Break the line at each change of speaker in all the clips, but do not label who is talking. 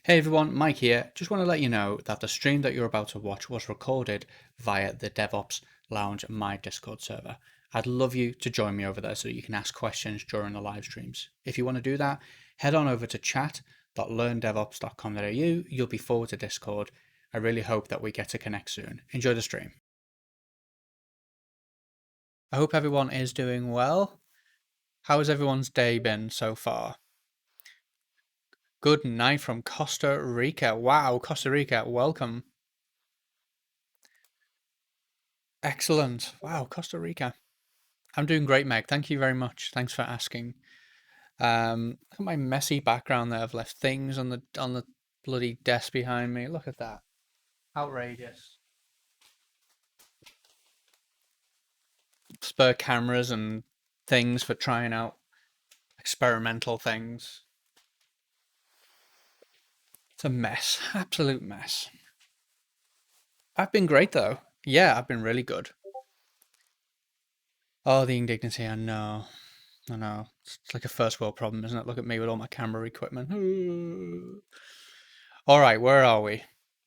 Hey everyone, Mike here. Just want to let you know that the stream that you're about to watch was recorded via the DevOps Lounge My Discord server. I'd love you to join me over there so you can ask questions during the live streams. If you want to do that, head on over to chat.learndevops.com.au. You'll be forward to Discord. I really hope that we get to connect soon. Enjoy the stream. I hope everyone is doing well. How has everyone's day been so far? Good night from Costa Rica. Wow, Costa Rica, welcome. Excellent. Wow, Costa Rica. I'm doing great, Meg. Thank you very much. Thanks for asking. Look at my messy background there. I've left things on the bloody desk behind me. Look at that. Outrageous. Spare cameras and things for trying out experimental things. It's a mess. Absolute mess. I've been great though. Yeah, I've been really good. Oh, the indignity, I know. I know. It's like a first world problem, isn't it? Look at me with all my camera equipment. All right, where are we?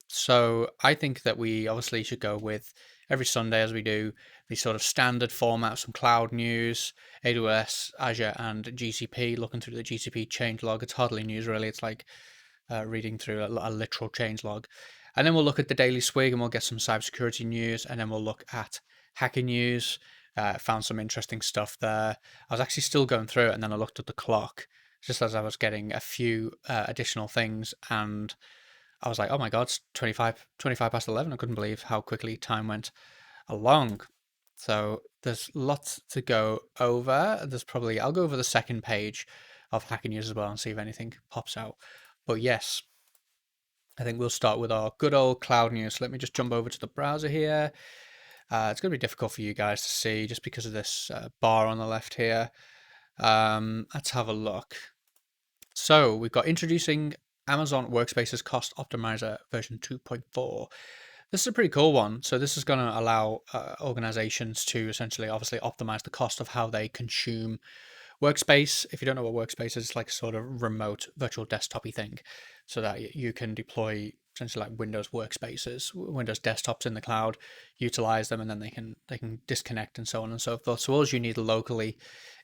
So I think that we obviously should go with every Sunday, as we do, the sort of standard format, some cloud news, AWS, Azure, and GCP, looking through the GCP changelog. It's hardly news, really. It's like reading through a literal changelog. And then we'll look at the daily swig and we'll get some cybersecurity news. And then we'll look at hacker news. Found some interesting stuff there. I was actually still going through it, and then I looked at the clock just as I was getting a few additional things, and I was like, oh my God, it's 25 past 11. I couldn't believe how quickly time went along. So there's lots to go over. I'll go over the second page of Hacker News as well and see if anything pops out. But yes, I think we'll start with our good old cloud news. So let me just jump over to the browser here. It's going to be difficult for you guys to see just because of this bar on the left here. Let's have a look. So we've got introducing Amazon Workspace's Cost Optimizer version 2.4. This is a pretty cool one. So this is going to allow organizations to essentially, obviously, optimize the cost of how they consume Workspace. If you don't know what Workspace is, it's like a sort of remote virtual desktop-y thing, so that you can deploy essentially like Windows workspaces, Windows desktops in the cloud, utilize them, and then they can disconnect and so on and so forth. So all you need locally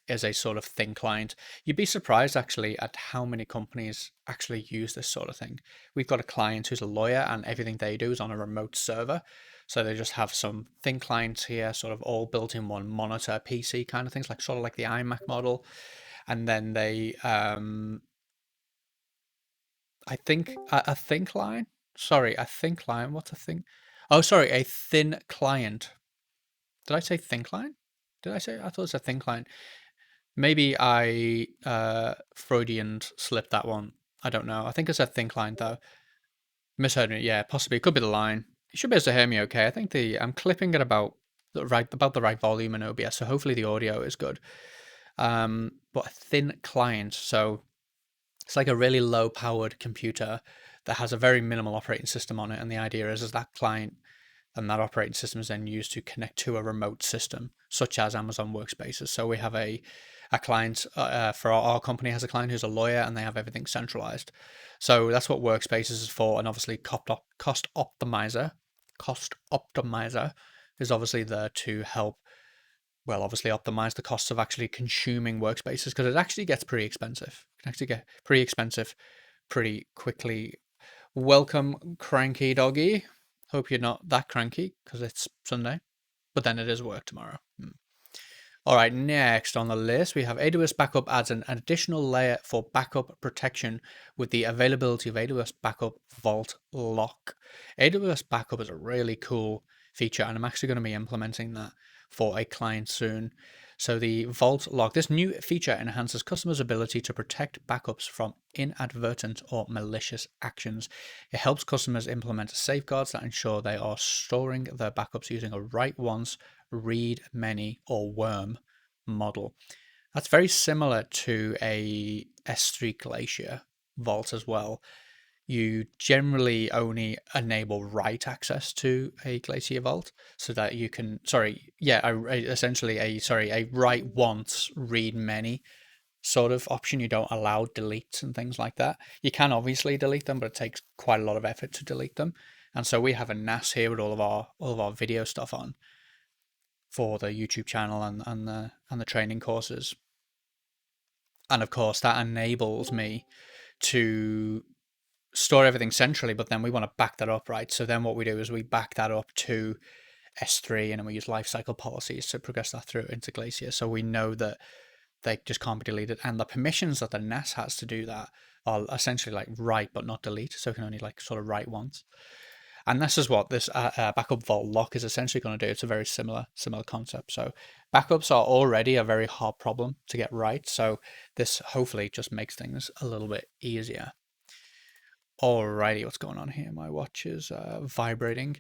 is a sort of thin client. You'd be surprised actually at how many companies actually use this sort of thing. We've got a client who's a lawyer, and everything they do is on a remote server. So they just have some thin clients here, sort of all built in one monitor PC kind of things, like sort of like the iMac model. And then they, I think a thin client. Sorry, a thin client. What's a thin? Oh, sorry, a thin client. Did I say thin client? Did I say? I thought it was a thin client. Maybe I Freudian slipped that one. I don't know. I think it's a thin client though. Misheard me. Yeah, possibly. It could be the line. You should be able to hear me okay. I think I'm clipping at about the right volume in OBS, so hopefully the audio is good. But a thin client, so it's like a really low powered computer that has a very minimal operating system on it, and the idea is that client and that operating system is then used to connect to a remote system, such as Amazon Workspaces. So we have a client for our company has a client who's a lawyer, and they have everything centralized. So that's what Workspaces is for, and obviously cost optimizer is obviously there to help. Well, obviously optimize the costs of actually consuming workspaces, because it actually gets pretty expensive. It can actually get pretty expensive pretty quickly. Welcome, cranky doggy. Hope you're not that cranky because it's Sunday, but then it is work tomorrow. All right, next on the list, we have AWS Backup adds an additional layer for backup protection with the availability of AWS Backup Vault Lock. AWS Backup is a really cool feature, and I'm actually going to be implementing that for a client soon. So the Vault Lock, this new feature enhances customers' ability to protect backups from inadvertent or malicious actions. It helps customers implement safeguards that ensure they are storing their backups using a write once, read many, or worm model. That's very similar to a S3 Glacier vault as well. You generally only enable write access to a Glacier vault so that you can, essentially a write once, read many sort of option. You don't allow deletes and things like that. You can obviously delete them, but it takes quite a lot of effort to delete them. And so we have a NAS here with all of our video stuff on for the YouTube channel and the training courses. And of course, that enables me to store everything centrally, but then we want to back that up, right? So then what we do is we back that up to S3, and then we use lifecycle policies to progress that through into Glacier. So we know that they just can't be deleted. And the permissions that the NAS has to do that are essentially like write, but not delete. So it can only like sort of write once. And this is what this backup vault lock is essentially going to do. It's a very similar concept. So backups are already a very hard problem to get right. So this hopefully just makes things a little bit easier. Alrighty, what's going on here? My watch is vibrating.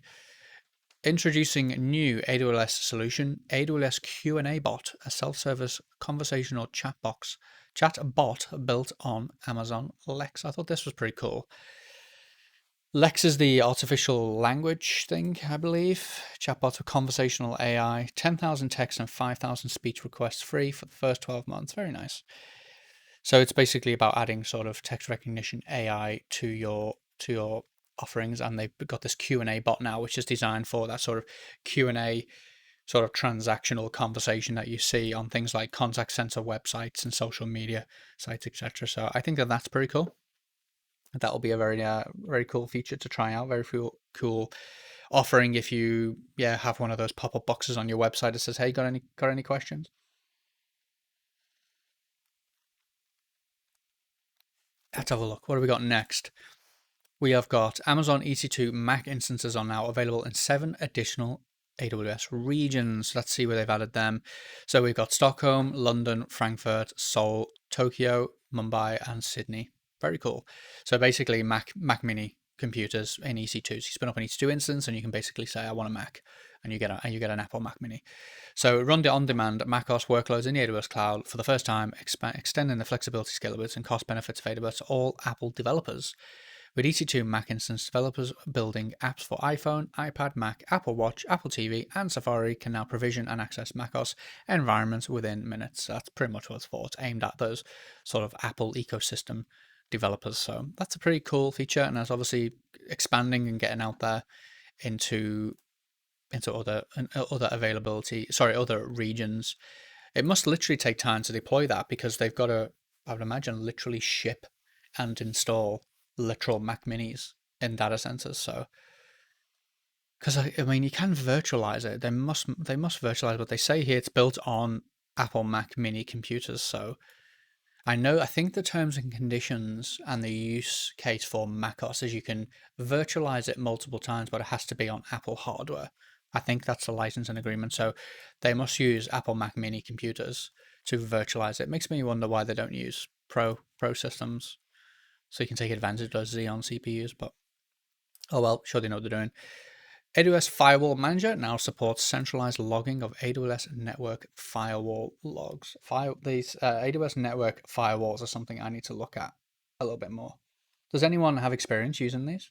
Introducing new AWS solution, AWS QA Bot, a self-service conversational chat bot built on Amazon Lex. I thought this was pretty cool. Lex is the artificial language thing, I believe. Chatbot of conversational AI, 10,000 text and 5,000 speech requests free for the first 12 months. Very nice. So it's basically about adding sort of text recognition AI to your offerings, and they've got this Q&A bot now, which is designed for that sort of Q&A sort of transactional conversation that you see on things like contact center websites and social media sites, etc. So I think that that's pretty cool. That will be a very cool feature to try out. Very cool offering if you have one of those pop-up boxes on your website that says, "Hey, got any questions?" Let's have a look. What have we got next? We have got Amazon EC2 Mac instances are now available in 7 additional AWS regions. Let's see where they've added them. So we've got Stockholm, London, Frankfurt, Seoul, Tokyo, Mumbai, and Sydney. Very cool. So basically Mac Mini computers in EC2. So you spin up an EC2 instance and you can basically say, I want a Mac, and you get an Apple Mac Mini. So run the on-demand macOS workloads in the AWS cloud for the first time, extending the flexibility, scalability, and cost benefits of AWS to all Apple developers. With EC2 Mac instance, developers building apps for iPhone, iPad, Mac, Apple Watch, Apple TV, and Safari can now provision and access macOS environments within minutes. That's pretty much what it's for. It's aimed at those sort of Apple ecosystem developers. So that's a pretty cool feature, and it's obviously expanding and getting out there into other regions. It must literally take time to deploy that, because they've got to, I would imagine, literally ship and install literal Mac Minis in data centers. So, because I mean, you can virtualize it. They must virtualize, but they say here it's built on Apple Mac Mini computers. So I think the terms and conditions and the use case for macOS is you can virtualize it multiple times, but it has to be on Apple hardware. I think that's the licensing agreement. So they must use Apple Mac Mini computers to virtualize it. Makes me wonder why they don't use Pro systems, so you can take advantage of those Xeon CPUs. But oh well, sure they know what they're doing. AWS Firewall Manager now supports centralized logging of AWS network firewall logs. These AWS network firewalls are something I need to look at a little bit more. Does anyone have experience using these?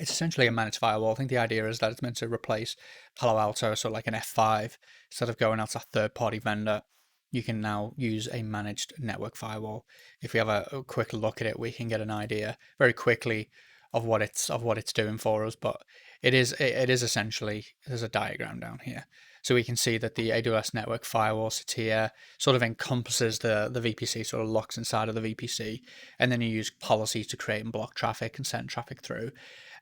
It's essentially a managed firewall. I think the idea is that it's meant to replace Palo Alto, so like an F5. Instead of going out to a third-party vendor, you can now use a managed network firewall. If we have a quick look at it, we can get an idea very quickly of what it's doing for us. But it is essentially, there's a diagram down here, so we can see that the AWS network firewall sits here, sort of encompasses the VPC, sort of locks inside of the VPC, and then you use policies to create and block traffic and send traffic through.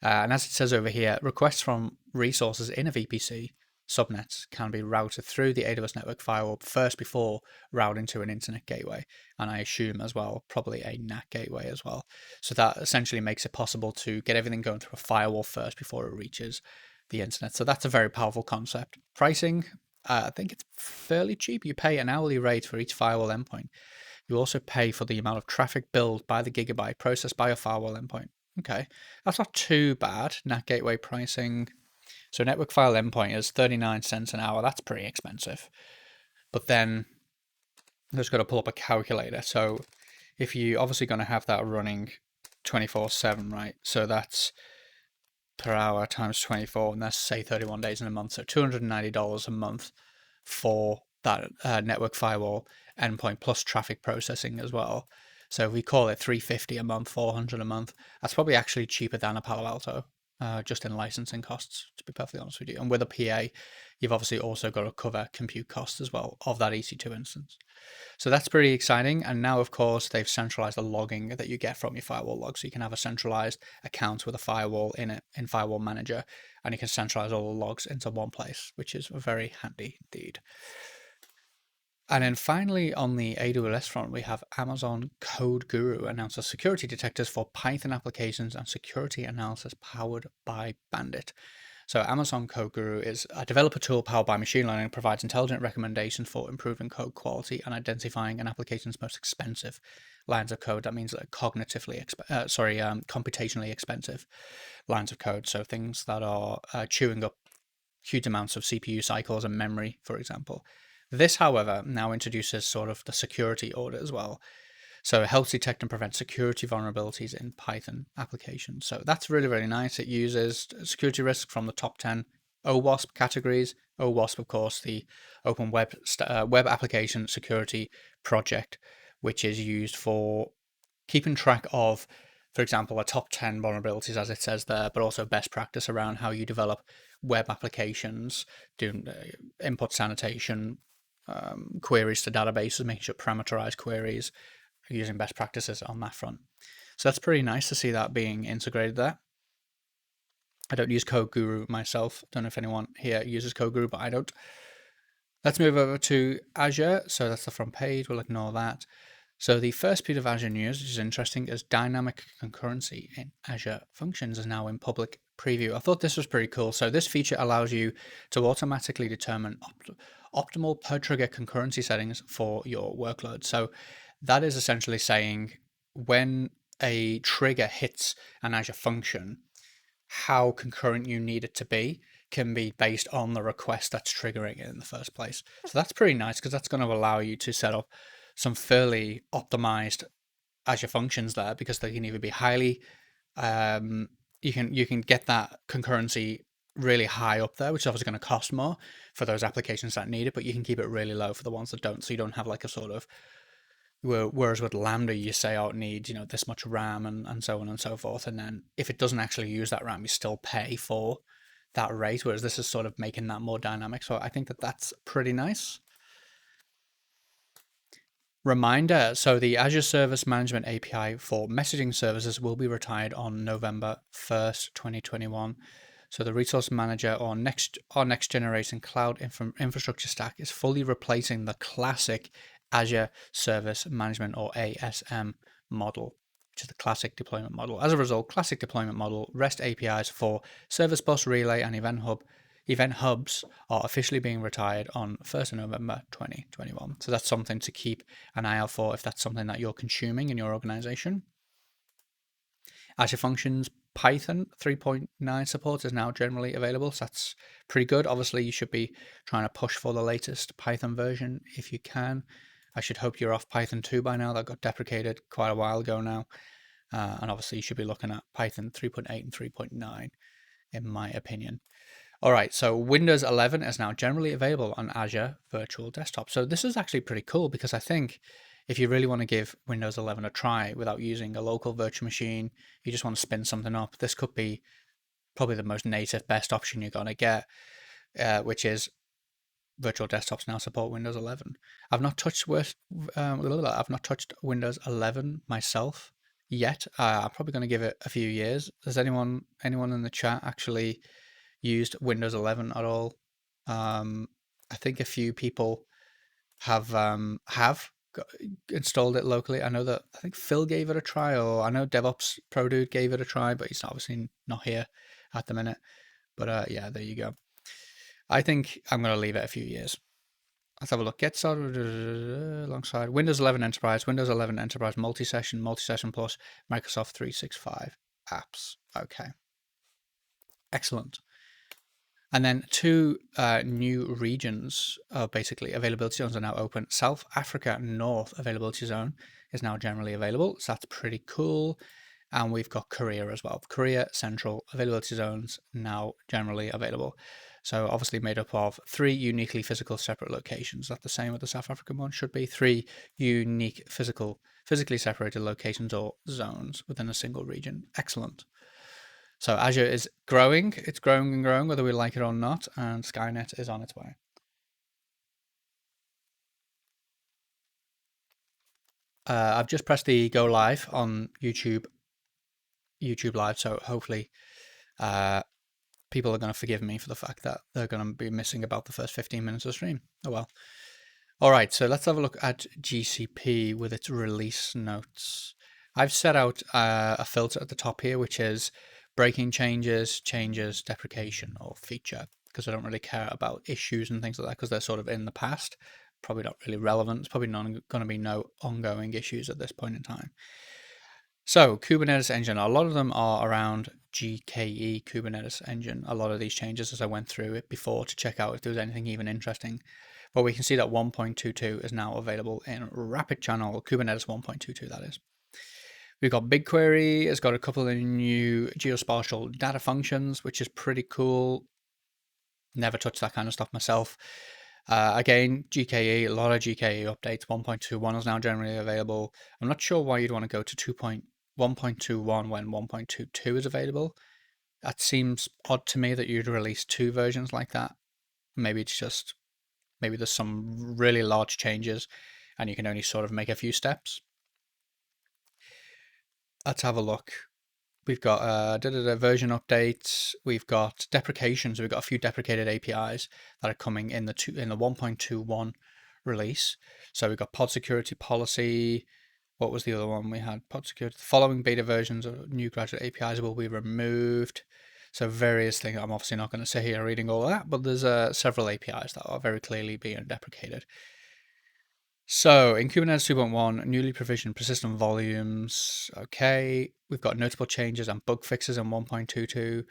And as it says over here, requests from resources in a VPC subnets can be routed through the AWS network firewall first before routing to an internet gateway, and I assume as well probably a NAT gateway as well. So that essentially makes it possible to get everything going through a firewall first before it reaches the internet. So that's a very powerful concept. Pricing, I think it's fairly cheap. You pay an hourly rate for each firewall endpoint. You also pay for the amount of traffic billed by the gigabyte processed by a firewall endpoint. Okay, that's not too bad. NAT gateway pricing. So network file endpoint is 39 cents an hour. That's pretty expensive. But then I've just got to pull up a calculator. So if you obviously going to have that running 24/7, right? So that's per hour times 24, and that's say 31 days in a month. So $290 a month for that network firewall endpoint plus traffic processing as well. So if we call it 350 a month, 400 a month, that's probably actually cheaper than a Palo Alto, just in licensing costs, to be perfectly honest with you. And with a PA, you've obviously also got to cover compute costs as well of that EC2 instance. So that's pretty exciting. And now, of course, they've centralized the logging that you get from your firewall log. So you can have a centralized account with a firewall in it in Firewall Manager, and you can centralize all the logs into one place, which is very handy indeed. And then finally, on the AWS front, we have Amazon Code Guru announces security detectors for Python applications and security analysis powered by Bandit. So Amazon Code Guru is a developer tool powered by machine learning and provides intelligent recommendations for improving code quality and identifying an application's most expensive lines of code. That means that computationally expensive lines of code. So things that are chewing up huge amounts of CPU cycles and memory, for example. This, however, now introduces sort of the security audit as well. So it helps detect and prevent security vulnerabilities in Python applications. So that's really, really nice. It uses security risks from the top 10 OWASP categories. OWASP, of course, the Open Web Application Security Project, which is used for keeping track of, for example, a top 10 vulnerabilities, as it says there, but also best practice around how you develop web applications, doing input sanitation, queries to databases, making sure parameterized queries, using best practices on that front. So that's pretty nice to see that being integrated there. I don't use Code Guru myself. Don't know if anyone here uses Code Guru, but I don't. Let's move over to Azure. So that's the front page. We'll ignore that. So the first piece of Azure news, which is interesting, is dynamic concurrency in Azure Functions is now in public preview. I thought this was pretty cool. So this feature allows you to automatically determine optimal per trigger concurrency settings for your workload. So that is essentially saying when a trigger hits an Azure function, how concurrent you need it to be can be based on the request that's triggering it in the first place. So that's pretty nice because that's going to allow you to set up some fairly optimized Azure functions there, because they can either be highly you can get that concurrency really high up there, which is obviously going to cost more for those applications that need it, but you can keep it really low for the ones that don't, so you don't have like a sort of, whereas with Lambda you say, oh, it needs, this much RAM and so on and so forth, and then if it doesn't actually use that RAM, you still pay for that rate, whereas this is sort of making that more dynamic. So I think that that's pretty nice. Reminder, so the Azure Service Management API for messaging services will be retired on November 1st, 2021. So the Resource Manager or next generation cloud infrastructure stack is fully replacing the classic Azure Service Management or ASM model, which is the classic deployment model. As a result, classic deployment model REST APIs for Service Bus, Relay, and Event hubs are officially being retired on 1st of November 2021. So that's something to keep an eye out for if that's something that you're consuming in your organization. Azure Functions Python 3.9 support is now generally available. So that's pretty good. Obviously, you should be trying to push for the latest Python version if you can. I should hope you're off Python 2 by now. That got deprecated quite a while ago now. And obviously, you should be looking at Python 3.8 and 3.9, in my opinion. All right, so Windows 11 is now generally available on Azure Virtual Desktop. So this is actually pretty cool, because I think if you really want to give Windows 11 a try without using a local virtual machine, you just want to spin something up, this could be probably the most native, best option you're going to get, which is Virtual Desktops now support Windows 11. I've not touched Windows 11 myself yet. I'm probably going to give it a few years. Does anyone in the chat actually used Windows 11 at all? I think a few people have installed it locally. I think Phil gave it a try, or I know DevOps Pro Dude gave it a try, but he's obviously not here at the minute. But yeah, there you go. I think I'm going to leave it a few years. Let's have a look. Get started alongside Windows 11 Enterprise, Windows 11 Enterprise Multi-Session, Multi-Session Plus, Microsoft 365 apps. Okay. Excellent. And then two new regions, basically availability zones are now open. South Africa North availability zone is now generally available. So that's pretty cool. And we've got Korea as well. Korea Central availability zones now generally available. So obviously made up of 3 uniquely physical separate locations. That's the same with the South African one. Should be 3 unique physically separated locations or zones within a single region. Excellent. So Azure is growing. It's growing and growing, whether we like it or not, and Skynet is on its way. I've just pressed the go live on YouTube Live, so hopefully people are going to forgive me for the fact that they're going to be missing about the first 15 minutes of the stream. Oh well. All right, so let's have a look at GCP with its release notes. I've set out a filter at the top here, which is breaking changes, deprecation, or feature, because I don't really care about issues and things like that, because they're sort of in the past. Probably not really relevant. It's probably not going to be no ongoing issues at this point in time. So Kubernetes engine, a lot of them are around GKE Kubernetes engine. A lot of these changes, as I went through it before to check out if there was anything even interesting. But we can see that 1.22 is now available in Rapid Channel, Kubernetes 1.22 that is. We've got BigQuery, it's got a couple of new geospatial data functions, which is pretty cool. Never touched that kind of stuff myself. Again, GKE, a lot of GKE updates. 1.21 is now generally available. I'm not sure why you'd want to go to 1.21 when 1.22 is available. That seems odd to me that you'd release 2 versions like that. Maybe it's just, maybe there's some really large changes and you can only sort of make a few steps. Let's have a look. We've got version updates. We've got deprecations. We've got a few deprecated APIs that are coming in the 1.21 release. So we've got pod security policy. What was the other one we had? Pod security. The following beta versions of new graduate APIs will be removed. So various things. I'm obviously not going to sit here reading all of that, but there's several APIs that are very clearly being deprecated. So in Kubernetes 2.1, newly provisioned persistent volumes. Okay, we've got notable changes and bug fixes in 1.22.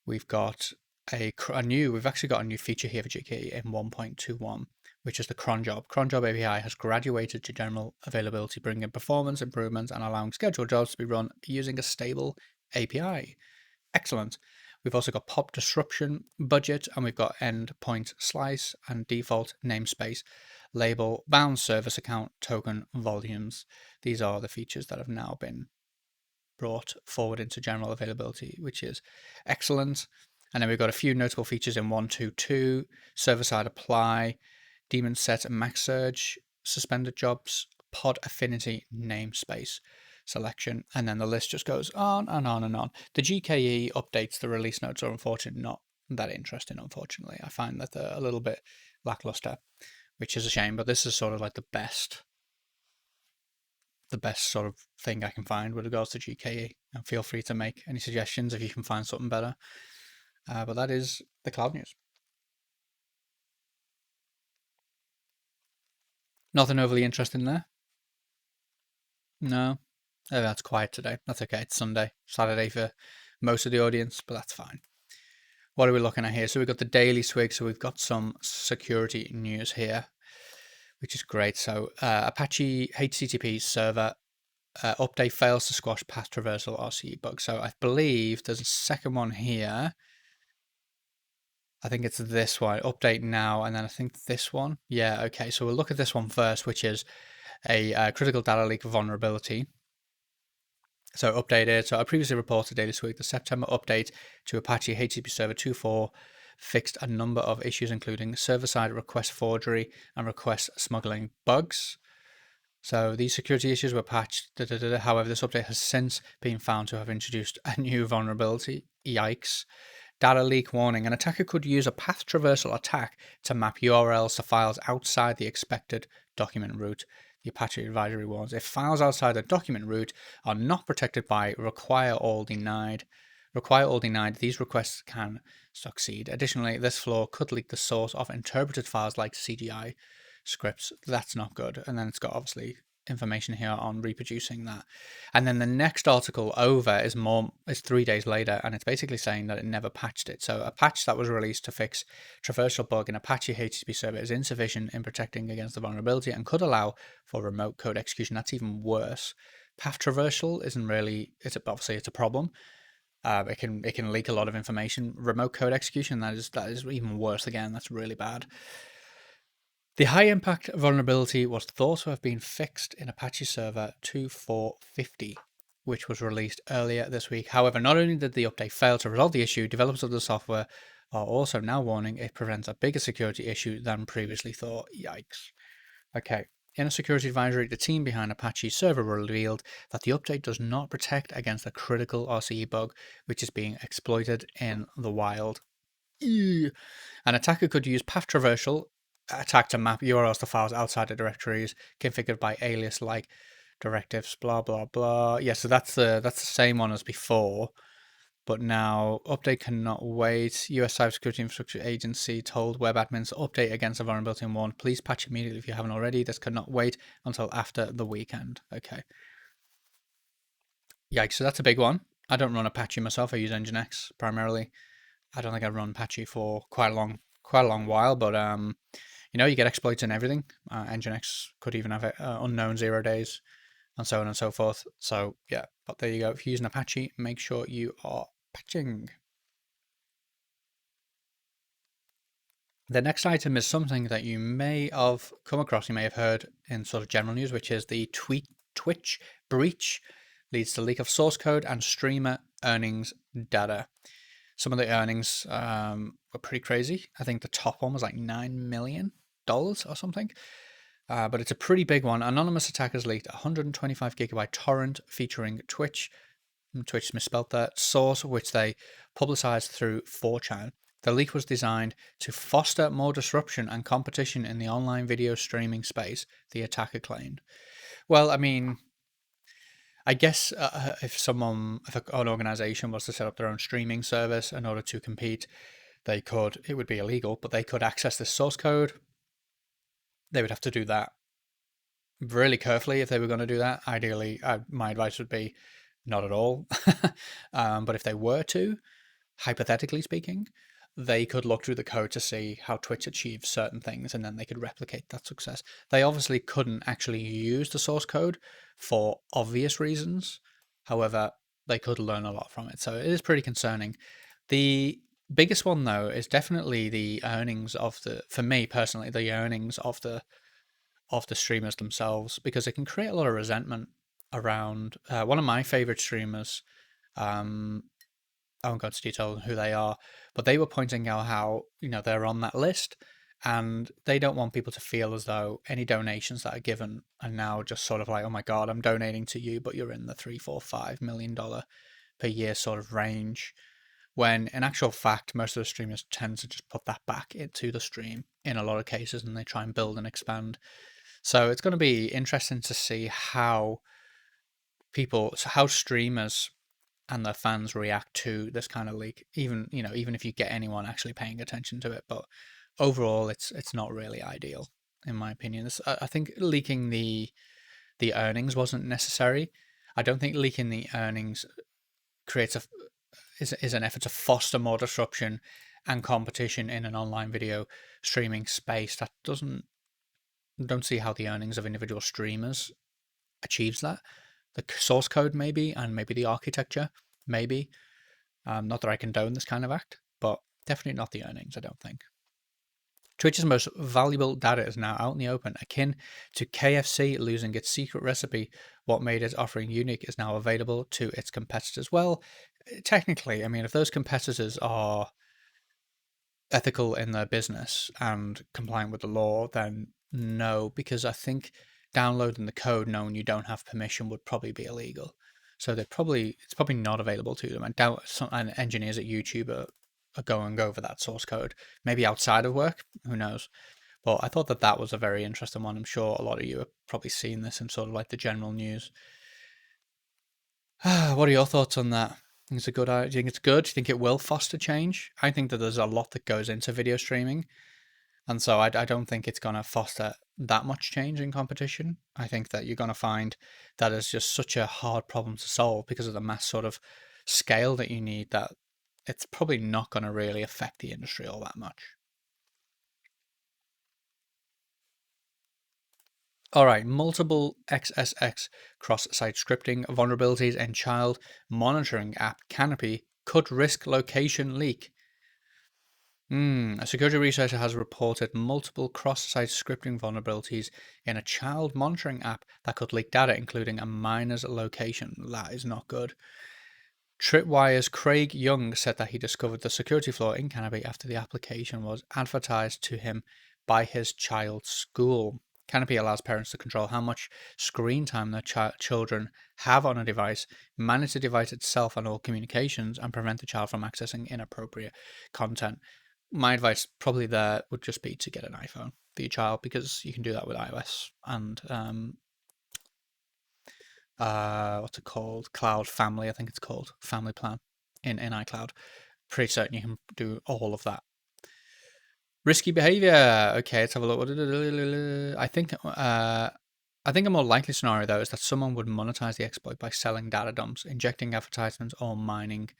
We've got we've actually got a new feature here for GKE in 1.21, which is the cron job. Cron job API has graduated to general availability, bringing performance improvements and allowing scheduled jobs to be run using a stable API. Excellent. We've also got pop disruption budget, and we've got endpoint slice and default namespace label, bound service account, token volumes. These are the features that have now been brought forward into general availability, which is excellent. And then we've got a few notable features in 1.2.2, server-side apply, daemon set and max surge, suspended jobs, pod affinity namespace selection, and then the list just goes on and on and on. The GKE updates, the release notes are unfortunately not that interesting, unfortunately. I find that they're a little bit lackluster, which is a shame, but this is sort of like the best sort of thing I can find with regards to GKE. And feel free to make any suggestions if you can find something better. But that is the cloud news. Nothing overly interesting there. No. Oh, that's quiet today. That's okay. It's Saturday for most of the audience, but that's fine. What are we looking at here? So we've got the daily swig. So we've got some security news here, which is great. So Apache HTTP server update fails to squash path traversal RCE bug. So I believe there's a second one here. I think it's this one, update now, and then I think this one. Yeah, okay. So we'll look at this one first, which is a critical data leak vulnerability. So updated. So I previously reported this week the September update to Apache HTTP Server 2.4 fixed a number of issues, including server-side request forgery and request smuggling bugs. So these security issues were patched. However, this update has since been found to have introduced a new vulnerability. Yikes. Data leak warning. An attacker could use a path traversal attack to map URLs to files outside the expected document route. The Apache advisory warns if files outside the document route are not protected by require all denied, these requests can succeed. Additionally, this flaw could leak the source of interpreted files like CGI scripts. That's not good. And then it's got obviously information here on reproducing that. And then the next article over is 3 days later, and it's basically saying that it never patched it. So a patch that was released to fix traversal bug in Apache HTTP server is insufficient in protecting against the vulnerability and could allow for remote code execution. That's even worse. Path traversal isn't really, obviously it's a problem. It can leak a lot of information. Remote code execution, that is even worse again. That's really bad. The high impact vulnerability was thought to have been fixed in Apache Server 2450, which was released earlier this week. However, not only did the update fail to resolve the issue, developers of the software are also now warning it prevents a bigger security issue than previously thought. Yikes. Okay. In a security advisory, the team behind Apache Server revealed that the update does not protect against a critical RCE bug, which is being exploited in the wild. Ew. An attacker could use path traversal attack to map URLs to files outside the directories configured by alias like directives, blah blah blah. Yeah, so that's the same one as before, but now update cannot wait. US Cybersecurity Infrastructure Agency told web admins to update against a vulnerability and warned, please patch immediately if you haven't already. This cannot wait until after the weekend. Okay. Yikes, so that's a big one. I don't run Apache myself. I use Nginx primarily. I don't think I've run Apache for quite a long while, but you get exploits and everything. Nginx could even have unknown 0 days and so on and so forth. So yeah, but there you go. If you're using Apache, make sure you are patching. The next item is something that you may have come across, you may have heard in sort of general news, which is the Twitch breach leads to leak of source code and streamer earnings data. Some of the earnings were pretty crazy. I think the top one was like $9 million or something. But it's a pretty big one. Anonymous attackers leaked a 125 gigabyte torrent featuring Twitch misspelled that, source, which they publicized through 4chan. The leak was designed to foster more disruption and competition in the online video streaming space, the attacker claimed. Well, I mean, I guess if an organization was to set up their own streaming service in order to compete, it would be illegal, but they could access the source code. They would have to do that really carefully if they were going to do that. Ideally, my advice would be not at all. But if they were to, hypothetically speaking, they could look through the code to see how Twitch achieves certain things, and then they could replicate that success. They obviously couldn't actually use the source code for obvious reasons. However, they could learn a lot from it. So it is pretty concerning. The biggest one, though, is definitely the earnings for me personally, the earnings of the streamers themselves, because it can create a lot of resentment around one of my favorite streamers. I won't go into detail on who they are, but they were pointing out how they're on that list, and they don't want people to feel as though any donations that are given are now just sort of like, oh my god, I'm donating to you, but you're in the $3, $4, $5 million per year sort of range. When in actual fact, most of the streamers tend to just put that back into the stream in a lot of cases, and they try and build and expand. So it's going to be interesting to see how streamers and their fans react to this kind of leak. Even if you get anyone actually paying attention to it, but overall, it's not really ideal, in my opinion. I think leaking the earnings wasn't necessary. I don't think leaking the earnings is an effort to foster more disruption and competition in an online video streaming space. That don't see how the earnings of individual streamers achieves that. The source code maybe, and maybe the architecture maybe. Not that I condone this kind of act, but definitely not the earnings, I don't think. Twitch's most valuable data is now out in the open, akin to KFC losing its secret recipe. What made its offering unique is now available to its competitors. Well, technically, I mean, if those competitors are ethical in their business and compliant with the law, then no, because I think downloading the code knowing you don't have permission would probably be illegal. So it's probably not available to them. I doubt some engineers at YouTube are going over that source code. Maybe outside of work, who knows? But I thought that was a very interesting one. I'm sure a lot of you have probably seen this in sort of like the general news. What are your thoughts on that? Do you think it's good? Do you think it will foster change? I think that there's a lot that goes into video streaming. And so I don't think it's going to foster that much change in competition. I think that you're going to find that it's just such a hard problem to solve because of the mass sort of scale that you need, that it's probably not going to really affect the industry all that much. All right, multiple XSX cross-site scripting vulnerabilities in child monitoring app Canopy could risk location leak. A security researcher has reported multiple cross-site scripting vulnerabilities in a child monitoring app that could leak data, including a minor's location. That is not good. Tripwire's Craig Young said that he discovered the security flaw in Canopy after the application was advertised to him by his child's school. Canopy allows parents to control how much screen time their children have on a device, manage the device itself and all communications, and prevent the child from accessing inappropriate content. My advice probably there would just be to get an iPhone for your child, because you can do that with iOS and what's it called? Cloud Family, I think it's called. Family Plan in iCloud. Pretty certain you can do all of that. Risky behavior. Okay, let's have a look. I think a more likely scenario though is that someone would monetize the exploit by selling data dumps, injecting advertisements, or mining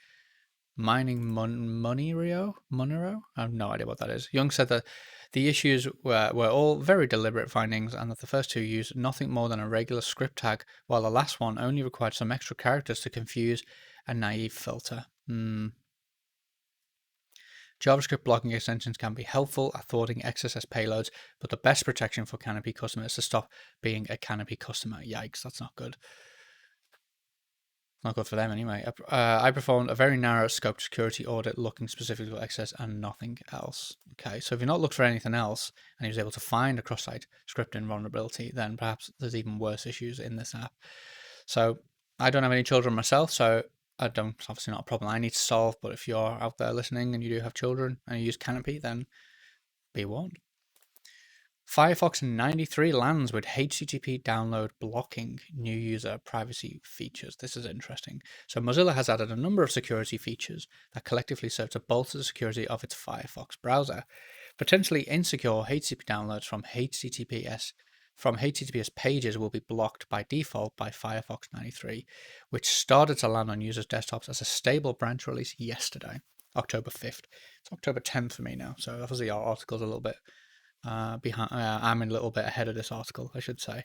Monero? I have no idea what that is. Young said that the issues were all very deliberate findings, and that the first two used nothing more than a regular script tag, while the last one only required some extra characters to confuse a naive filter. JavaScript blocking extensions can be helpful at thwarting XSS payloads, but the best protection for Canopy customers is to stop being a Canopy customer. Yikes, that's not good. Not good for them anyway. I performed a very narrow scoped security audit looking specifically for XSS and nothing else. Okay, so if you're not looked for anything else and he was able to find a cross-site scripting vulnerability, then perhaps there's even worse issues in this app. So I don't have any children myself, so I don't, it's obviously not a problem I need to solve, but if you're out there listening and you do have children and you use Canopy, then be warned. Firefox 93 lands with HTTP download blocking new user privacy features. This is interesting. So Mozilla has added a number of security features that collectively serve to bolster the security of its Firefox browser. Potentially insecure HTTP downloads from HTTPS pages will be blocked by default by Firefox 93, which started to land on users' desktops as a stable branch release yesterday, October 5th. It's October 10th for me now, so obviously our article's a little bit behind. I'm a little bit ahead of this article, I should say.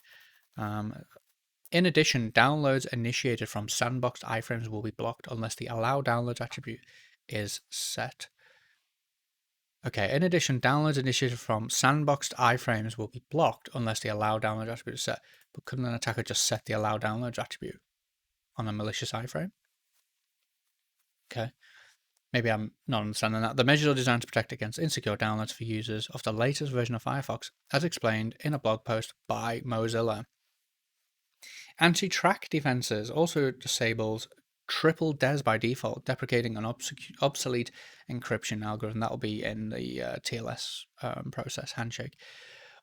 In addition, downloads initiated from sandboxed iframes will be blocked unless the allow downloads attribute is set. Okay, in addition, downloads initiated from sandboxed iframes will be blocked unless the allow download attribute is set. But couldn't an attacker just set the allow downloads attribute on a malicious iframe? Okay. Maybe I'm not understanding that. The measures are designed to protect against insecure downloads for users of the latest version of Firefox, as explained in a blog post by Mozilla. Anti-track defenses also disables triple DES by default, deprecating an obsolete encryption algorithm. That will be in the TLS process handshake.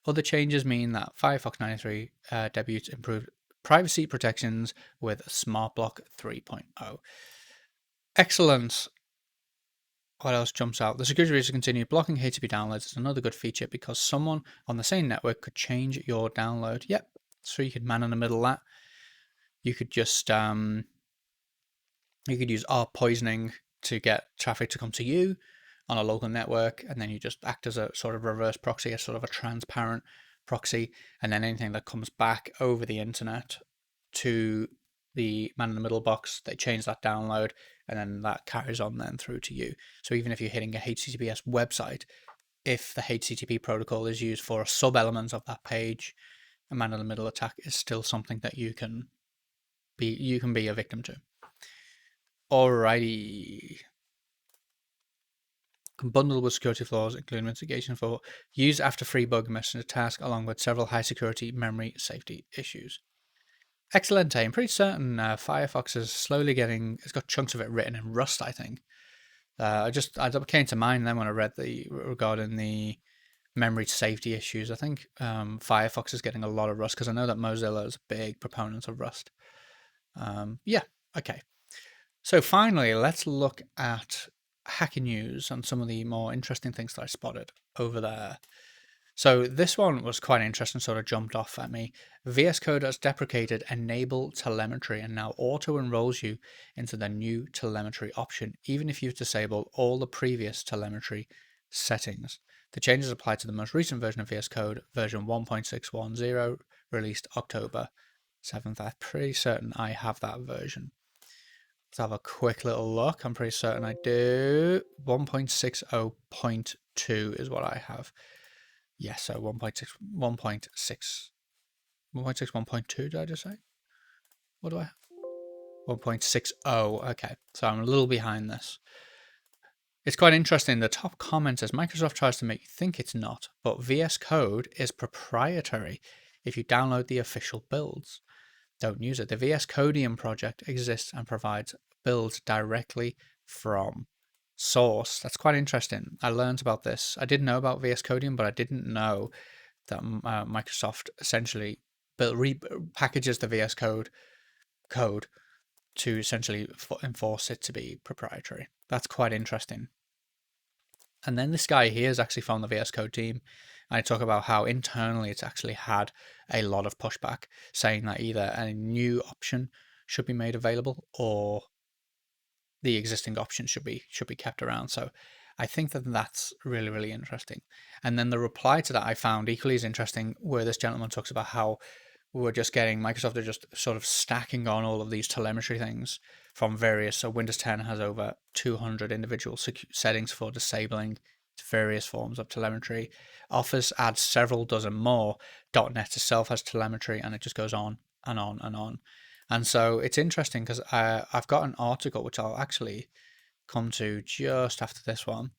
Other changes mean that Firefox 93 debuts improved privacy protections with SmartBlock 3.0. Excellent. What else jumps out? The security research continued. Blocking HTTP downloads is another good feature because someone on the same network could change your download. Yep. So you could man in the middle of that. You could just you could use ARP poisoning to get traffic to come to you on a local network, and then you just act as a sort of reverse proxy, a sort of a transparent proxy, and then anything that comes back over the internet to the man in the middle box, they change that download, and then that carries on then through to you. So even if you're hitting a HTTPS website, if the HTTP protocol is used for a sub-element of that page, a man in the middle attack is still something that you can be a victim to. Alrighty. Bundled with security flaws, including mitigation for use after free bug messenger task, along with several high security memory safety issues. Excellent. I'm pretty certain Firefox is slowly it's got chunks of it written in Rust, I think. I came to mind then when I read regarding the memory safety issues. I think Firefox is getting a lot of Rust, because I know that Mozilla is a big proponent of Rust. Yeah, okay. So finally, let's look at Hacker News and some of the more interesting things that I spotted over there. So this one was quite interesting, sort of jumped off at me. VS Code has deprecated enable telemetry and now auto-enrolls you into the new telemetry option, even if you've disabled all the previous telemetry settings. The changes apply to the most recent version of VS Code, version 1.610, released October 7th. I'm pretty certain I have that version. Let's have a quick little look. I'm pretty certain I do. 1.60.2 is what I have. Yes, so 1.6, did I just say? What do I have? 1.60. Okay, so I'm a little behind this. It's quite interesting. The top comment says Microsoft tries to make you think it's not, but VS Code is proprietary if you download the official builds. Don't use it. The VS Codium project exists and provides builds directly from source. That's quite interesting. I learned about this. I didn't know about VS Codium, but I didn't know that Microsoft essentially packages the VS Code to essentially enforce it to be proprietary. That's quite interesting. And then this guy here is actually from the VS Code team. And I talk about how internally it's actually had a lot of pushback, saying that either a new option should be made available or the existing option should be kept around. So I think that that's really, really interesting. And then the reply to that I found equally as interesting, where this gentleman talks about how Microsoft are just sort of stacking on all of these telemetry things from various. So Windows 10 has over 200 individual settings for disabling various forms of telemetry. Office adds several dozen more. .NET itself has telemetry, and it just goes on and on and on. And so it's interesting because I've got an article which I'll actually come to just after this one,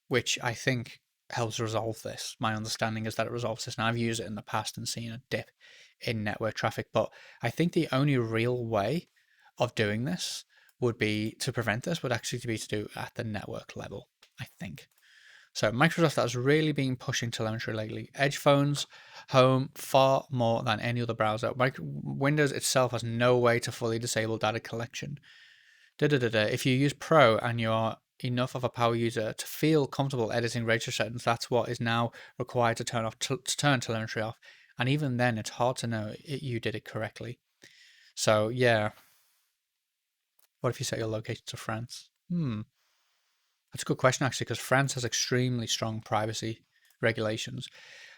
which I think helps resolve this. My understanding is that it resolves this, and I've used it in the past and seen a dip in network traffic. But I think the only real way of doing this would be to prevent this would actually be to do at the network level, I think. So Microsoft has really been pushing telemetry lately. Edge phones, home, far more than any other browser. Windows itself has no way to fully disable data collection. If you use Pro and you are enough of a power user to feel comfortable editing registry settings, that's what is now required to turn telemetry off. And even then, it's hard to know you did it correctly. So yeah. What if you set your location to France? That's a good question, actually, because France has extremely strong privacy regulations.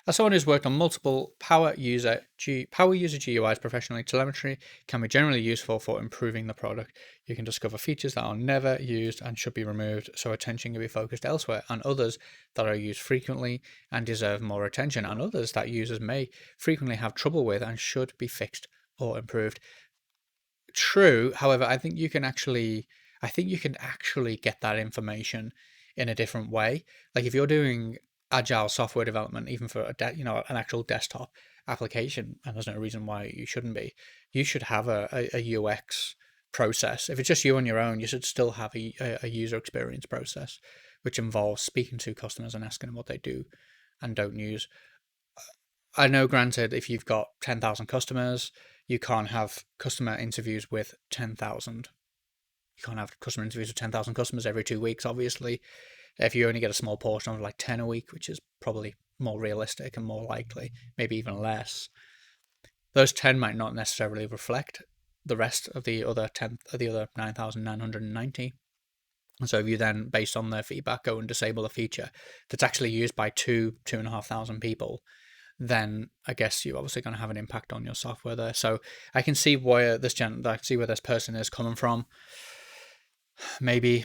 As someone who's worked on multiple power user GUIs professionally, telemetry can be generally useful for improving the product. You can discover features that are never used and should be removed, so attention can be focused elsewhere, and others that are used frequently and deserve more attention, and others that users may frequently have trouble with and should be fixed or improved. True, however, I think you can actually get that information in a different way. Like if you're doing agile software development, even for an actual desktop application, and there's no reason why you shouldn't be, you should have a UX process. If it's just you on your own, you should still have a user experience process, which involves speaking to customers and asking them what they do and don't use. I know, granted, if you've got 10,000 customers, you can't have customer interviews with 10,000. You can't have customer interviews with 10,000 customers every 2 weeks, obviously. If you only get a small portion of like 10 a week, which is probably more realistic and more likely, maybe even less, those 10 might not necessarily reflect the rest of the other 9,990. And so if you then, based on their feedback, go and disable a feature that's actually used by 2,500 people, then I guess you're obviously going to have an impact on your software there. So I can see where this person is coming from. Maybe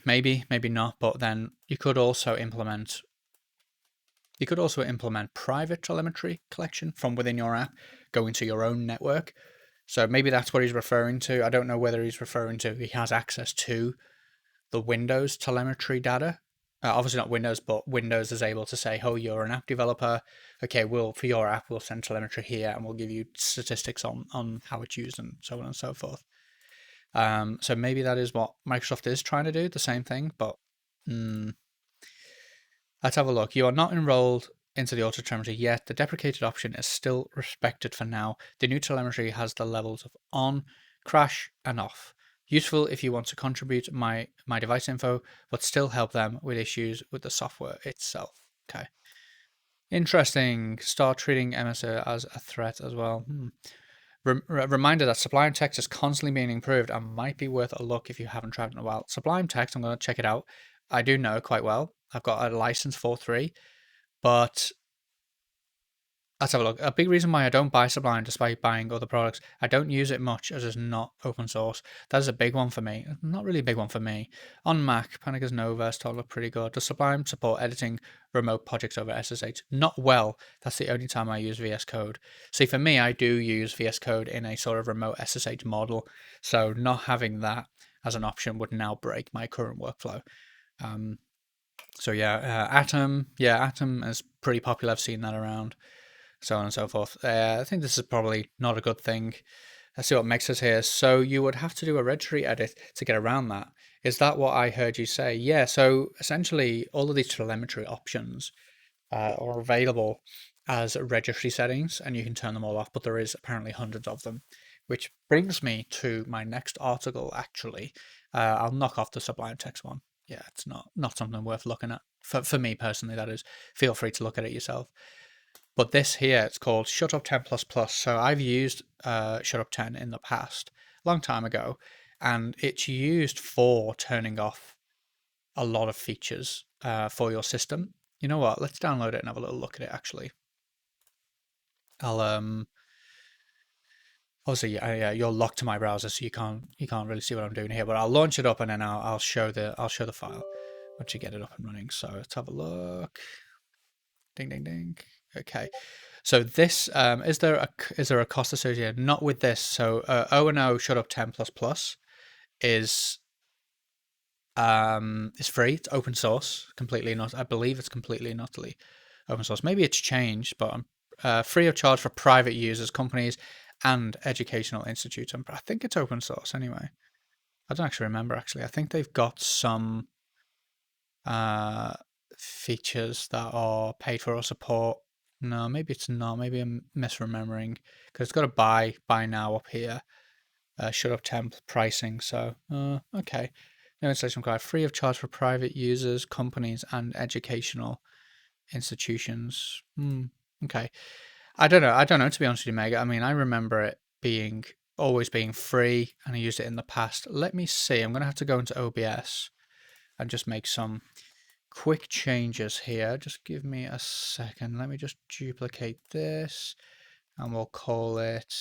not. But then you could also implement private telemetry collection from within your app, go into your own network. So maybe that's what he's referring to. I don't know whether he's referring to he has access to the Windows telemetry data. Obviously not Windows, but Windows is able to say, oh, you're an app developer. Okay, for your app, we'll send telemetry here and we'll give you statistics on how it's used and so on and so forth. So maybe that is what Microsoft is trying to do, the same thing, but let's have a look. You are not enrolled into the auto telemetry yet. The deprecated option is still respected for now. The new telemetry has the levels of on, crash, and off. Useful if you want to contribute my device info, but still help them with issues with the software itself. Okay. Interesting. Start treating MSA as a threat as well. Reminder that Sublime Text is constantly being improved and might be worth a look if you haven't tried it in a while. Sublime Text, I'm going to check it out. I do know quite well. I've got a license for 3, but Let's have a look. A big reason why I don't buy Sublime despite buying other products, I don't use it much as it's not open source. That is a big one for me. Not really a big one for me. On Mac, Panicus Nova start look pretty good. Does Sublime support editing remote projects over SSH? Not well. That's the only time I use VS Code. See, for me, I do use VS Code in a sort of remote SSH model. So not having that as an option would now break my current workflow. So yeah, Atom. Yeah, Atom is pretty popular. I've seen that around. So on and so forth. I think this is probably not a good thing. Let's see what makes us here. So you would have to do a registry edit to get around that. Is that what I heard you say? Yeah, so essentially all of these telemetry options are available as registry settings and you can turn them all off, but there is apparently hundreds of them, which brings me to my next article actually. I'll knock off the Sublime Text one. Yeah, it's not something worth looking at. For me personally, that is. Feel free to look at it yourself. But this here, it's called Shutup 10++. So I've used Shutup 10 in the past, a long time ago, and it's used for turning off a lot of features for your system. You know what? Let's download it and have a little look at it. Actually, I'll obviously yeah, you're locked to my browser, so you can't really see what I'm doing here. But I'll launch it up and then I'll show the file once you get it up and running. So let's have a look. Ding ding ding. Okay. So this is there a cost associated? Not with this. So O&O Shutup 10++ is free. It's open source, completely not. I believe it's completely and utterly open source. Maybe it's changed, but free of charge for private users, companies, and educational institutes. I think it's open source anyway. I don't actually remember. Actually, I think they've got some features that are paid for or support. No, maybe it's not. Maybe I'm misremembering because it's got a buy now up here. Shutup temp pricing. So okay, no installation required. Free of charge for private users, companies, and educational institutions. Okay, I don't know. To be honest with you, Mega. I mean, I remember it being always being free, and I used it in the past. Let me see. I'm gonna have to go into OBS and just make some quick changes here. Just give me a second. Let me just duplicate this and we'll call it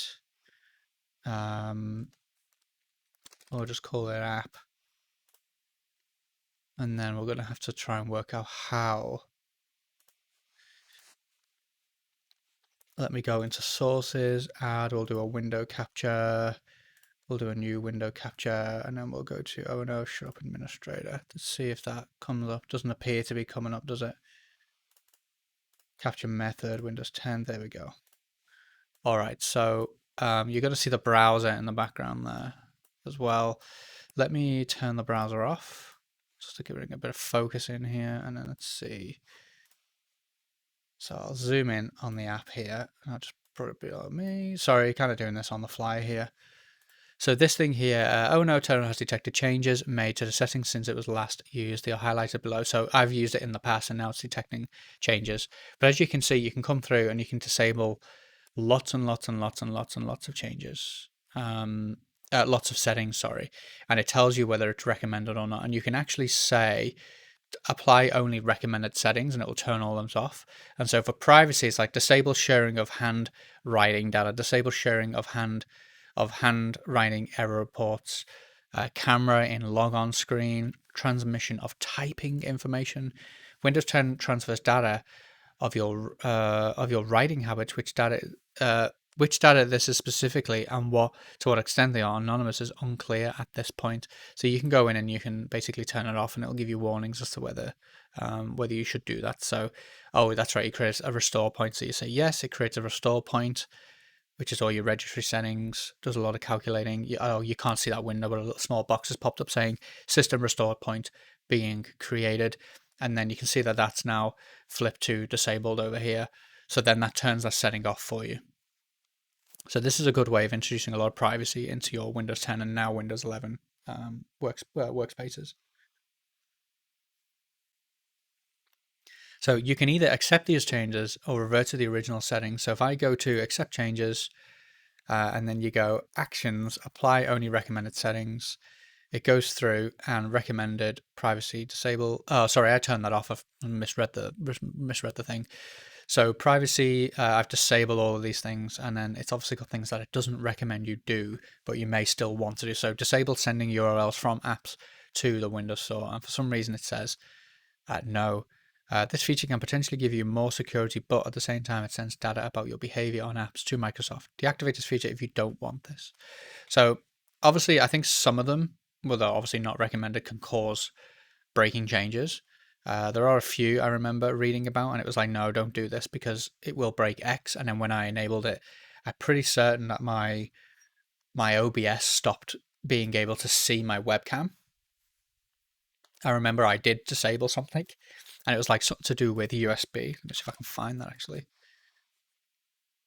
we'll just call it app, and then we're going to have to try and work out how. Let me go into sources, add, we'll do a window capture, we'll do a new window capture, and then we'll go to O&O Shutup Administrator to see if that comes up. Doesn't appear to be coming up, does it? Capture method, Windows 10, there we go. All right, so you're going to see the browser in the background there as well. Let me turn the browser off just to give it a bit of focus in here, and then let's see. So I'll zoom in on the app here, and I'll just put it below me. Sorry, kind of doing this on the fly here. So this thing here, O&O Terminal has detected changes made to the settings since it was last used. They are highlighted below. So I've used it in the past and now it's detecting changes. But as you can see, you can come through and you can disable lots and lots and lots and lots and lots of changes. Lots of settings, sorry. And it tells you whether it's recommended or not. And you can actually say, apply only recommended settings and it will turn all of them off. And so for privacy, it's like disable sharing of handwriting data, disable sharing of handwriting error reports, camera in logon screen, transmission of typing information. Windows 10 transfers data of your writing habits, which data this is specifically and to what extent they are anonymous is unclear at this point. So you can go in and you can basically turn it off and it'll give you warnings as to whether you should do that. So, oh, that's right, it creates a restore point. So you say yes, it creates a restore point, which is all your registry settings, does a lot of calculating. You can't see that window, but a little small box has popped up saying system restore point being created. And then you can see that that's now flipped to disabled over here. So then that turns that setting off for you. So this is a good way of introducing a lot of privacy into your Windows 10 and now Windows 11 workspaces. So you can either accept these changes or revert to the original settings. So if I go to accept changes, and then you go actions, apply only recommended settings, it goes through and recommended privacy disable. Oh, sorry, I turned that off. I misread the thing. So privacy, I've disabled all of these things, and then it's obviously got things that it doesn't recommend you do, but you may still want to do. So disable sending URLs from apps to the Windows Store, and for some reason it says no. This feature can potentially give you more security, but at the same time it sends data about your behavior on apps to Microsoft. Deactivate this feature if you don't want this. So obviously I think some of them, well, they're obviously not recommended, can cause breaking changes. There are a few I remember reading about, and it was like, no, don't do this because it will break X. And then when I enabled it, I'm pretty certain that my OBS stopped being able to see my webcam. I remember I did disable something, and it was like something to do with USB. Let me see if I can find that actually.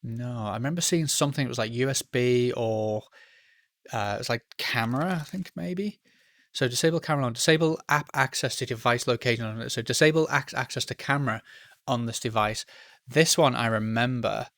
No, I remember seeing something that was like USB or it was like camera, I think maybe. So disable camera on, disable app access to device location on it. So disable access to camera on this device. This one I remember,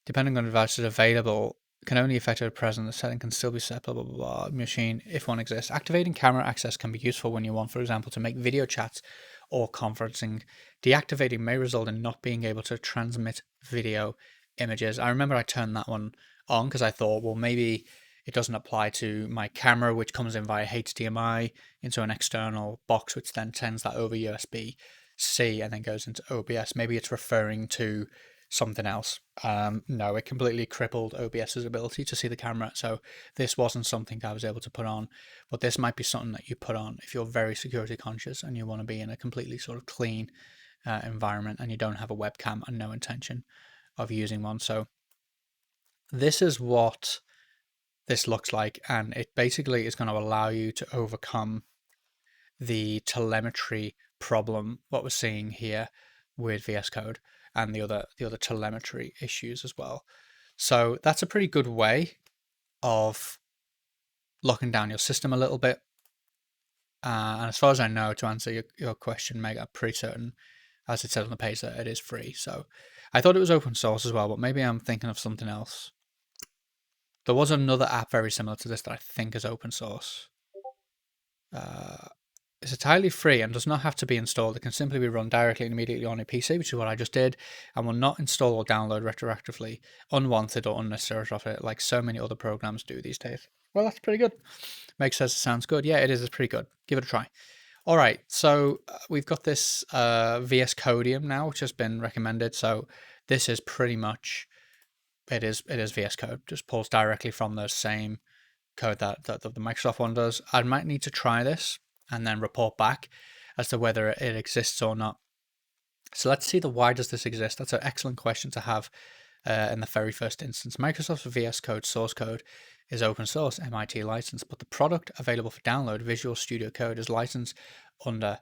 depending on the device is available, can only affect at present. The setting can still be set, blah, blah, blah, machine if one exists. Activating camera access can be useful when you want, for example, to make video chats or conferencing. Deactivating may result in not being able to transmit video images. I remember I turned that one on because I thought, well, maybe it doesn't apply to my camera, which comes in via HDMI into an external box, which then sends that over USB-C and then goes into OBS. Maybe it's referring to something else. No, it completely crippled OBS's ability to see the camera. So this wasn't something I was able to put on, but this might be something that you put on if you're very security conscious and you want to be in a completely sort of clean environment and you don't have a webcam and no intention of using one. So this is what this looks like, and it basically is going to allow you to overcome the telemetry problem, what we're seeing here with VS Code, and the other telemetry issues as well. So that's a pretty good way of locking down your system a little bit. And as far as I know, to answer your question, Meg, I'm pretty certain, as it said on the page, that it is free. So I thought it was open source as well, but maybe I'm thinking of something else. There was another app very similar to this that I think is open source. It's entirely free and does not have to be installed. It can simply be run directly and immediately on a PC, which is what I just did, and will not install or download retroactively unwanted or unnecessary software like so many other programs do these days. Well, that's pretty good. Meg says it sounds good. Yeah, it is. It's pretty good. Give it a try. All right, so we've got this VS Codium now, which has been recommended. So this is pretty much, it is VS Code. Just pulls directly from the same code that the Microsoft one does. I might need to try this and then report back as to whether it exists or not. So let's see why does this exist? That's an excellent question to have in the very first instance. Microsoft's VS Code source code is open source, MIT license, but the product available for download, Visual Studio Code, is licensed under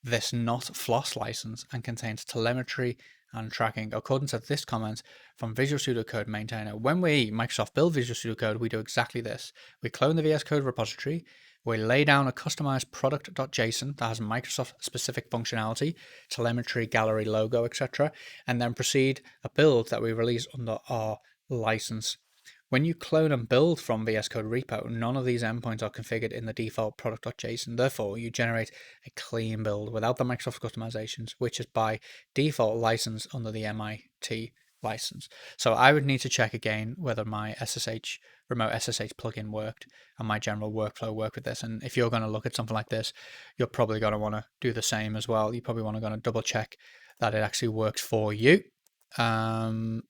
this not FLOSS license and contains telemetry and tracking. According to this comment from Visual Studio Code maintainer, when we, Microsoft, build Visual Studio Code, we do exactly this. We clone the VS Code repository, we lay down a customized product.json that has Microsoft-specific functionality, telemetry, gallery, logo, etc., and then proceed a build that we release under our license. When you clone and build from VS Code repo, none of these endpoints are configured in the default product.json. Therefore, you generate a clean build without the Microsoft customizations, which is by default licensed under the MIT license. So I would need to check again whether my remote SSH plugin worked and my general workflow worked with this. And if you're going to look at something like this, you're probably going to want to do the same as well. You probably want to double check that it actually works for you. But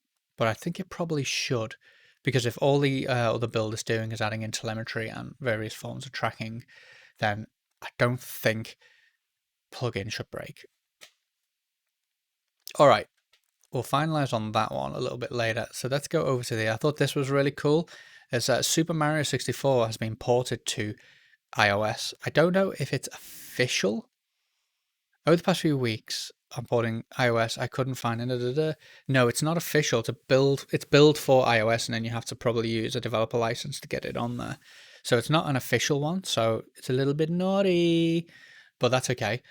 I think it probably should, because if all the other build is doing is adding in telemetry and various forms of tracking, then I don't think plugin should break. All right. We'll finalize on that one a little bit later. So let's go over to I thought this was really cool. Is that Super Mario 64 has been ported to iOS. I don't know if it's official. Over the past few weeks, I'm porting iOS. I couldn't find it. No, it's not official to build. It's built for iOS, and then you have to probably use a developer license to get it on there. So it's not an official one. So it's a little bit naughty, but that's okay.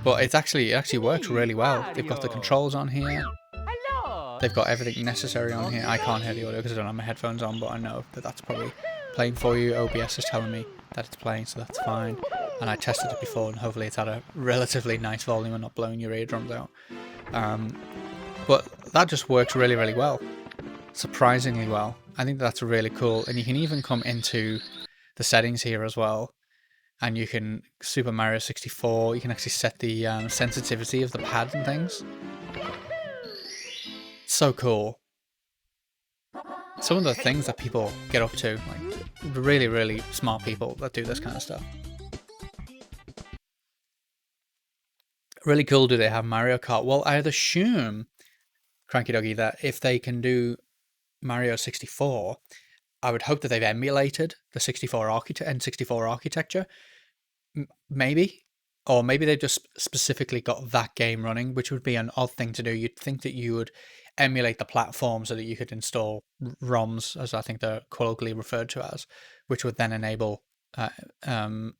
But it actually works really well. They've got the controls on here. They've got everything necessary on here. I can't hear the audio because I don't have my headphones on, but I know that that's probably playing for you. OBS is telling me that it's playing, so that's fine. And I tested it before, and hopefully it's at a relatively nice volume and not blowing your eardrums out. But that just works really, really well. Surprisingly well. I think that's really cool. And you can even come into the settings here as well. And you can, Super Mario 64, you can actually set the sensitivity of the pads and things. So cool. Some of the things that people get up to, like really, really smart people that do this kind of stuff. Really cool. Do they have Mario Kart? Well, I'd assume, Cranky Doggy, that if they can do Mario 64, I would hope that they've emulated the N64 architecture. Maybe. Or maybe they've just specifically got that game running, which would be an odd thing to do. You'd think that you would emulate the platform so that you could install ROMs, as I think they're colloquially referred to as, which would then enable Nintendo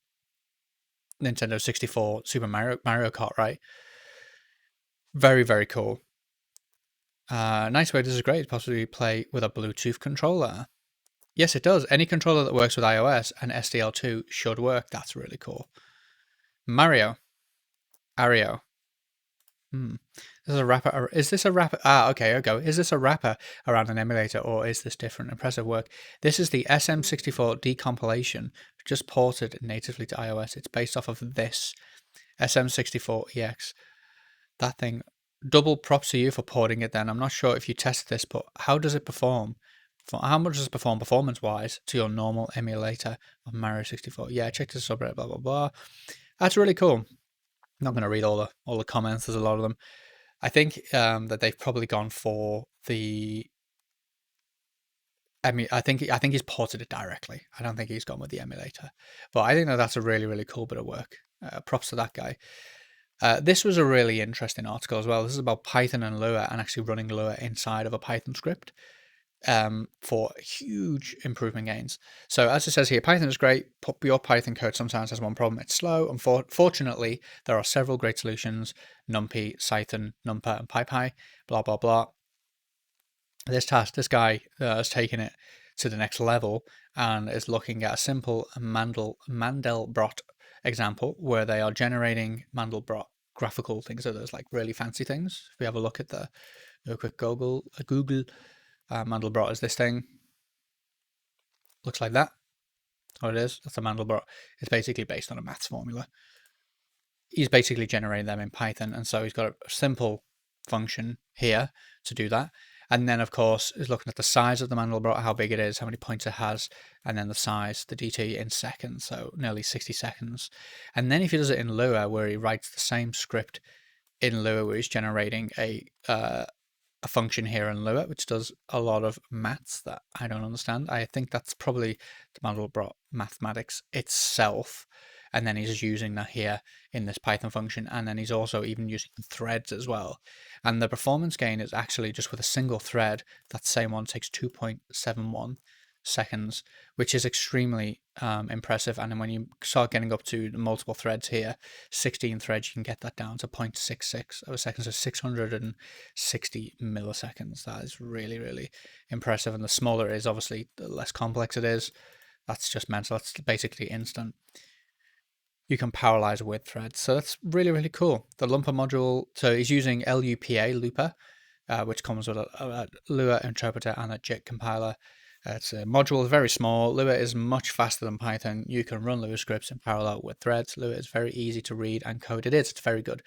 64 Super Mario Kart, right? Very, very cool. Nice way, this is great. Possibly play with a Bluetooth controller. Yes, it does. Any controller that works with iOS and SDL2 should work. That's really cool. Ario. This is a wrapper. Is this a wrapper? Okay, I'll go. Is this a wrapper around an emulator, or is this different? Impressive work. This is the SM64 decompilation, just ported natively to iOS. It's based off of this SM64EX. That thing. Double props to you for porting it then. I'm not sure if you tested this, but how does it perform? How much does it perform performance-wise to your normal emulator of Mario 64? Yeah, check this subreddit, blah, blah, blah. That's really cool. I'm not going to read all the comments. There's a lot of them. I think that they've probably gone for the. I mean, I think he's ported it directly. I don't think he's gone with the emulator, but I think that that's a really, really cool bit of work. Props to that guy. This was a really interesting article as well. This is about Python and Lua and actually running Lua inside of a Python script for huge improvement gains. So as it says here, Python is great. Your Python code sometimes has one problem. It's slow. Unfortunately, there are several great solutions: NumPy, Cython, NumPy, and PyPy, blah, blah, blah. This guy has taken it to the next level and is looking at a simple Mandelbrot example where they are generating Mandelbrot graphical things. So there's like really fancy things. If we have a look at a quick Google, Mandelbrot is this thing. Looks like that. Oh, it is. That's a Mandelbrot. It's basically based on a maths formula. He's basically generating them in Python, and so he's got a simple function here to do that. And then, of course, is looking at the size of the Mandelbrot, how big it is, how many points it has, and then the size, the DT in seconds, so nearly 60 seconds. And then if he does it in Lua, where he writes the same script in Lua, where he's generating a function here in Lua, which does a lot of maths that I don't understand. I think that's probably the Mandelbrot mathematics itself. And then he's using that here in this Python function. And then he's also even using threads as well. And the performance gain is actually just with a single thread. That same one takes 2.71 seconds, which is extremely impressive. And then when you start getting up to the multiple threads here, 16 threads, you can get that down to 0.66 of a second, so 660 milliseconds. That is really, really impressive. And the smaller it is, obviously, the less complex it is. That's just mental. That's basically instant. You can parallelize with threads. So that's really, really cool. The Lumpa module, so he's using Looper, which comes with a Lua interpreter and a JIT compiler. It's a module, very small. Lua is much faster than Python. You can run Lua scripts in parallel with threads. Lua is very easy to read and code. It's very good.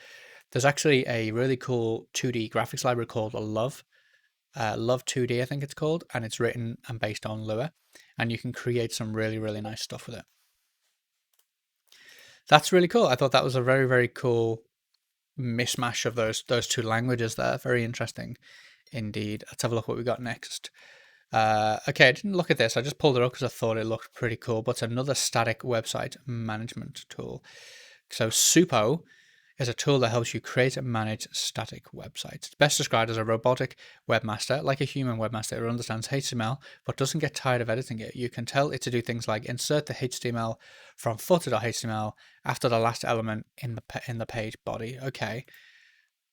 There's actually a really cool 2D graphics library called Love 2D, I think it's called, and it's written and based on Lua, and you can create some really, really nice stuff with it. That's really cool. I thought that was a very, very cool mishmash of those two languages there. Very interesting indeed. Let's have a look what we got next. Okay, I didn't look at this. I just pulled it up because I thought it looked pretty cool, but it's another static website management tool. So Supo is a tool that helps you create and manage static websites. It's best described as a robotic webmaster. Like a human webmaster, it understands HTML, but doesn't get tired of editing it. You can tell it to do things like insert the HTML from footer.html after the last element in the page body. Okay.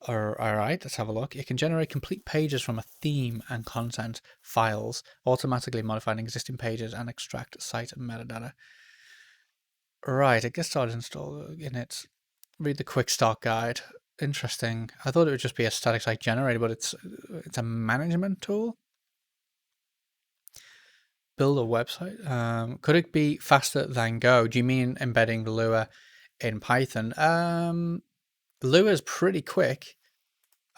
All right, let's have a look. It can generate complete pages from a theme and content files, automatically modifying existing pages and extract site metadata. Right, it gets started installed in it. Read the quick start guide. interesting. I thought it would just be a static site generator, but it's a management tool. Build a website. Could it be faster than Go? Do you mean embedding Lua in Python? Lua is pretty quick.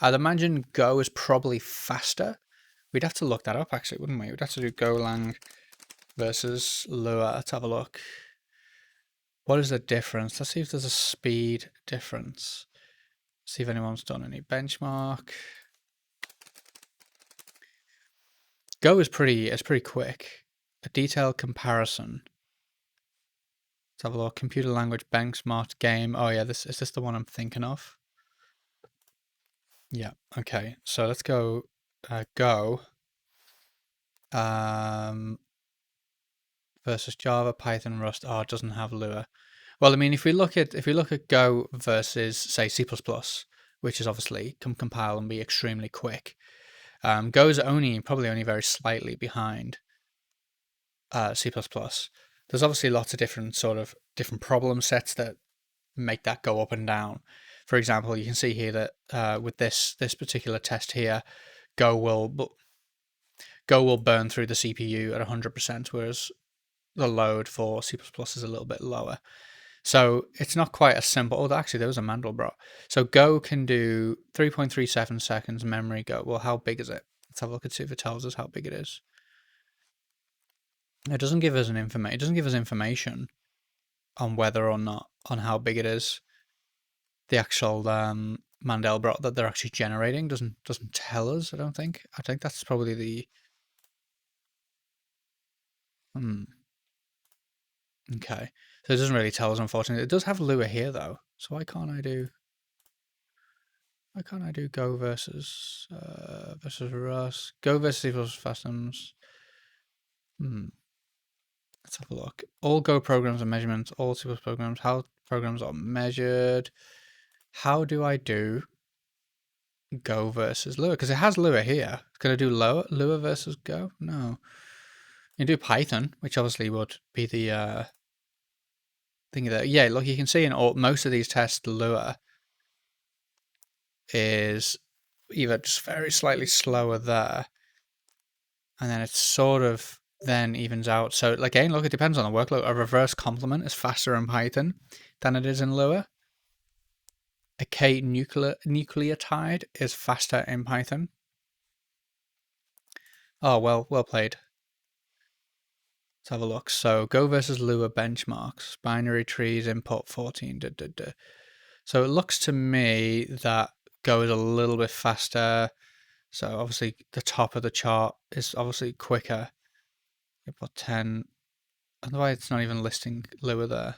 I'd imagine Go is probably faster. We'd have to look that up, actually, wouldn't we? We'd have to do Golang versus Lua. Let's have a look. What is the difference? Let's see if there's a speed difference. See if anyone's done any benchmark. Go is pretty quick. A detailed comparison. Let's have a look. Computer language benchmark game. Oh yeah, is this the one I'm thinking of? Yeah. Okay. So let's go. Go. Versus Java, Python, Rust. Oh, it doesn't have Lua. Well, I mean, if we look at Go versus say C++, which is obviously can compile and be extremely quick. Go is probably only very slightly behind C++. There's obviously lots of different problem sets that make that go up and down. For example, you can see here that with this particular test here, Go will burn through the CPU at 100%, whereas the load for C++ is a little bit lower. So it's not quite as simple. Oh, actually, there was a Mandelbrot. So Go can do 3.37 seconds memory Go. Well, how big is it? Let's have a look and see if it tells us how big it is. It doesn't give us It doesn't give us information on whether or not on how big it is. The actual Mandelbrot that they're actually generating doesn't tell us. I don't think. I think that's probably the. Okay, so it doesn't really tell us, unfortunately. It does have Lua here though. So why can't I do Go versus Rust? Go versus C++ Fastems. Let's have a look. All Go programs are measurements. All C++ programs. How programs are measured. How do I do Go versus Lua? Because it has Lua here. Can I do Lua versus Go? No. You can do Python, which obviously would be the thing there. Yeah, look, you can see in most of these tests, Lua is either just very slightly slower there, and then it's sort of then evens out. So again, look, it depends on the workload. A reverse complement is faster in Python than it is in Lua. A K nucleotide is faster in Python. Oh, well played. Let's have a look. So Go versus Lua benchmarks. Binary trees, input 14. So it looks to me that Go is a little bit faster. So obviously the top of the chart is obviously quicker. Input 10. Otherwise it's not even listing Lua there.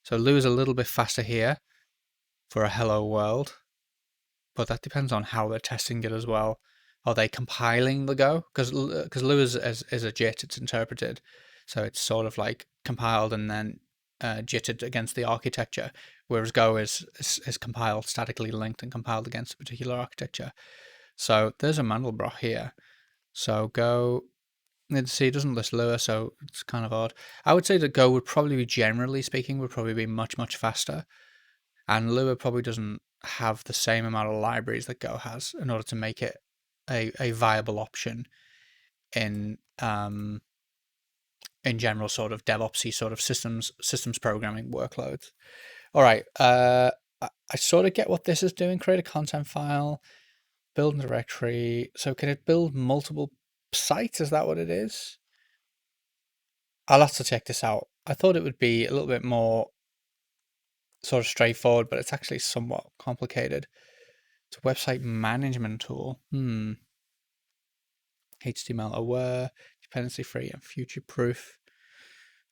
So Lua is a little bit faster here for a hello world. But that depends on how they're testing it as well. Are they compiling the Go? Because Lua is a JIT, it's interpreted. So it's sort of like compiled and then jitted against the architecture, whereas Go is compiled, statically linked and compiled against a particular architecture. So there's a Mandelbrot here. So Go, see, it doesn't list Lua, so it's kind of odd. I would say that Go would probably be, generally speaking, would probably be much, much faster. And Lua probably doesn't have the same amount of libraries that Go has in order to make it a viable option in general sort of DevOpsy sort of systems programming workloads. All right, I sort of get what this is doing. Create a content file, build a directory. So can it build multiple sites? Is that what it is? I'll have to check this out. I thought it would be a little bit more sort of straightforward, but it's actually somewhat complicated. It's a website management tool. HTML aware, dependency free, and future proof.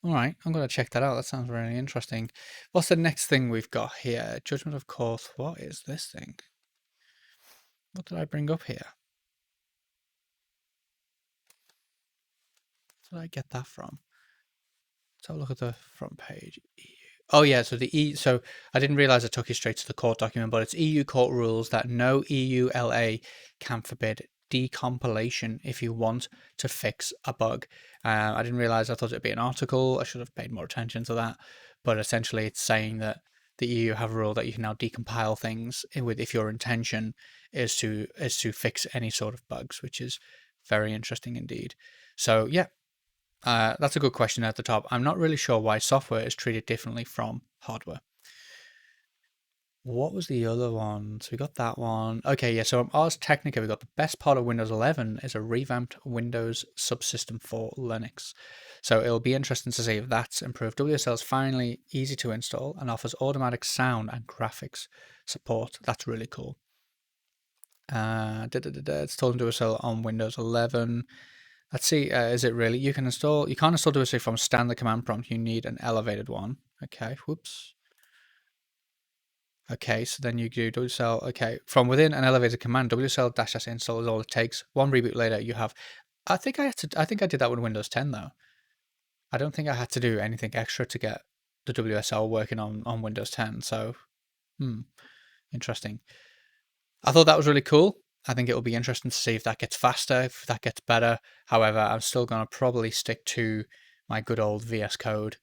All right, I'm going to check that out. That sounds really interesting. What's the next thing we've got here? Judgment of course. What is this thing? What did I bring up here? Where did I get that from? Let's have a look at the front page. Oh yeah, so so I didn't realize I took you straight to the court document, but it's EU court rules that no EULA can forbid decompilation if you want to fix a bug. I didn't realize. I thought it'd be an article. I should have paid more attention to that. But essentially, it's saying that the EU have a rule that you can now decompile things if your intention is to fix any sort of bugs, which is very interesting indeed. So yeah, that's a good question at the top. I'm not really sure why software is treated differently from hardware. What was the other one? So we got that one. Okay, yeah, so Ars Technica, we got the best part of Windows 11 is a revamped Windows subsystem for Linux. So it'll be interesting to see if that's improved. WSL is finally easy to install and offers automatic sound and graphics support. That's really cool. It's told WSL on Windows 11. Let's see, is it really? You can't install WSL from standard command prompt. You need an elevated one. Okay, whoops. Okay, so then you do WSL. Okay, from within an elevated command, WSL-s install is all it takes. One reboot later, you have. I think I did that with Windows 10 though. I don't think I had to do anything extra to get the WSL working on Windows 10. So, interesting. I thought that was really cool. I think it'll be interesting to see if that gets faster, if that gets better. However, I'm still going to probably stick to my good old VS Code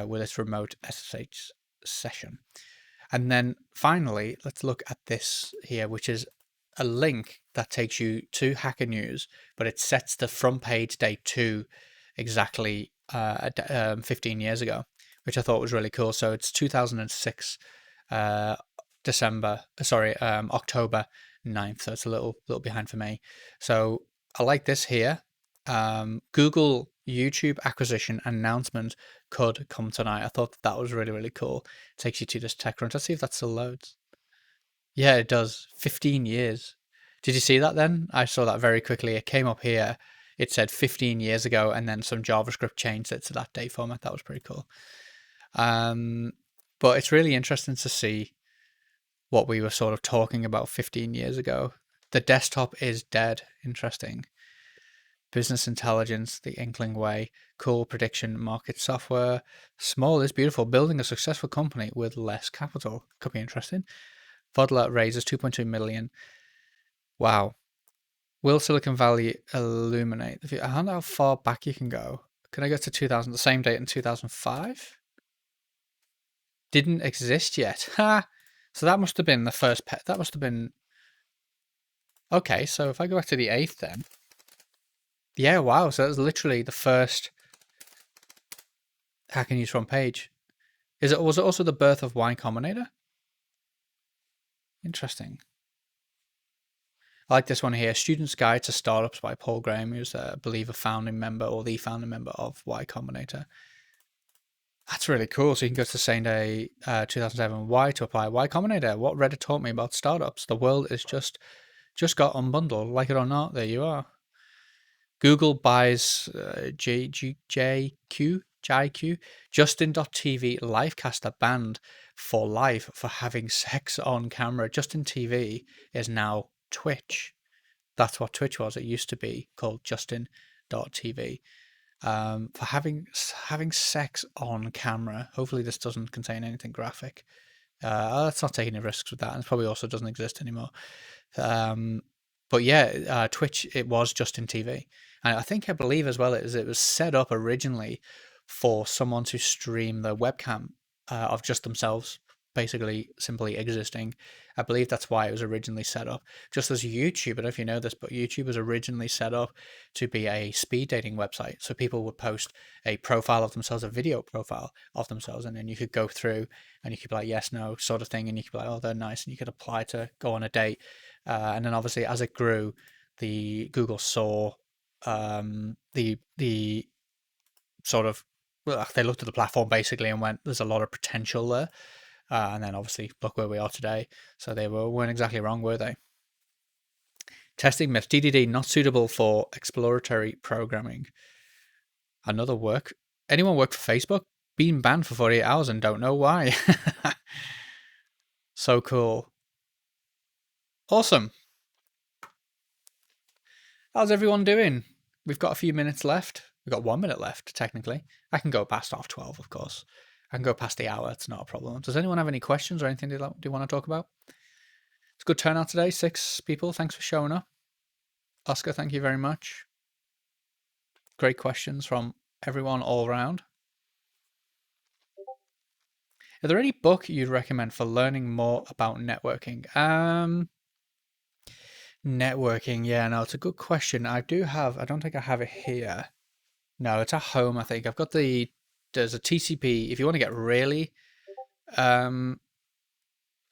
with its remote SSH session. And then finally, let's look at this here, which is a link that takes you to Hacker News, but it sets the front page date to exactly 15 years ago, which I thought was really cool. So it's 2006, October 9th. So it's a little behind for me. So I like this here. Google YouTube acquisition announcement could come tonight. I thought that was really, really cool. It takes you to this TechCrunch. Let's see if that still loads. Yeah, it does. 15 years. Did you see that then? I saw that very quickly. It came up here. It said 15 years ago, and then some JavaScript changed it to that date format. That was pretty cool. But it's really interesting to see what we were sort of talking about 15 years ago. The desktop is dead. Interesting. Business intelligence, the Inkling way, cool prediction market software. Small is beautiful, building a successful company with less capital. Could be interesting. Vodler raises 2.2 million. Wow. Will Silicon Valley illuminate? I don't know how far back you can go. Can I go to 2000, the same date in 2005? Didn't exist yet. Ha! So that must have been the first pet. That must have been... Okay, so if I go back to the 8th then... Yeah, wow. So that was literally the first Hacker News front page. Was it also the birth of Y Combinator? Interesting. I like this one here. Student's Guide to Startups by Paul Graham, who's, I believe, a founding member or the founding member of Y Combinator. That's really cool. So you can go to the same day, 2007, Y to apply. Y Combinator. What Reddit taught me about startups. The world is just got unbundled. Like it or not, there you are. Google buys JQ, Justin.tv livecaster banned for life for having sex on camera. Justin TV is now Twitch. That's what Twitch was. It used to be called Justin.tv. For having sex on camera. Hopefully this doesn't contain anything graphic. Let's not take any risks with that. And it probably also doesn't exist anymore. But yeah, Twitch, it was Justin TV. And I believe as well, it was set up originally for someone to stream the webcam of just themselves, basically simply existing. I believe that's why it was originally set up. Just as YouTube, I don't know if you know this, but YouTube was originally set up to be a speed dating website. So people would post a profile of themselves, a video profile of themselves, and then you could go through and you could be like, yes, no, sort of thing. And you could be like, oh, they're nice. And you could apply to go on a date. And then obviously as it grew, the Google saw the sort of, well, they looked at the platform basically and went, there's a lot of potential there. And then obviously look where we are today. So they weren't exactly wrong, were they? Testing myth. DDD not suitable for exploratory programming. Another work. Anyone work for Facebook? Been banned for 48 hours and don't know why. So cool. Awesome. How's everyone doing? We've got a few minutes left. We've got 1 minute left, technically. I can go past 12:30, of course. I can go past the hour. It's not a problem. Does anyone have any questions or anything do you want to talk about? It's a good turnout today. 6 people. Thanks for showing up. Oscar, thank you very much. Great questions from everyone all around. Are there any book you'd recommend for learning more about networking? Networking, yeah, no, it's a good question. I don't think I have it here. No, it's at home, I think. There's a TCP, if you want to get really um,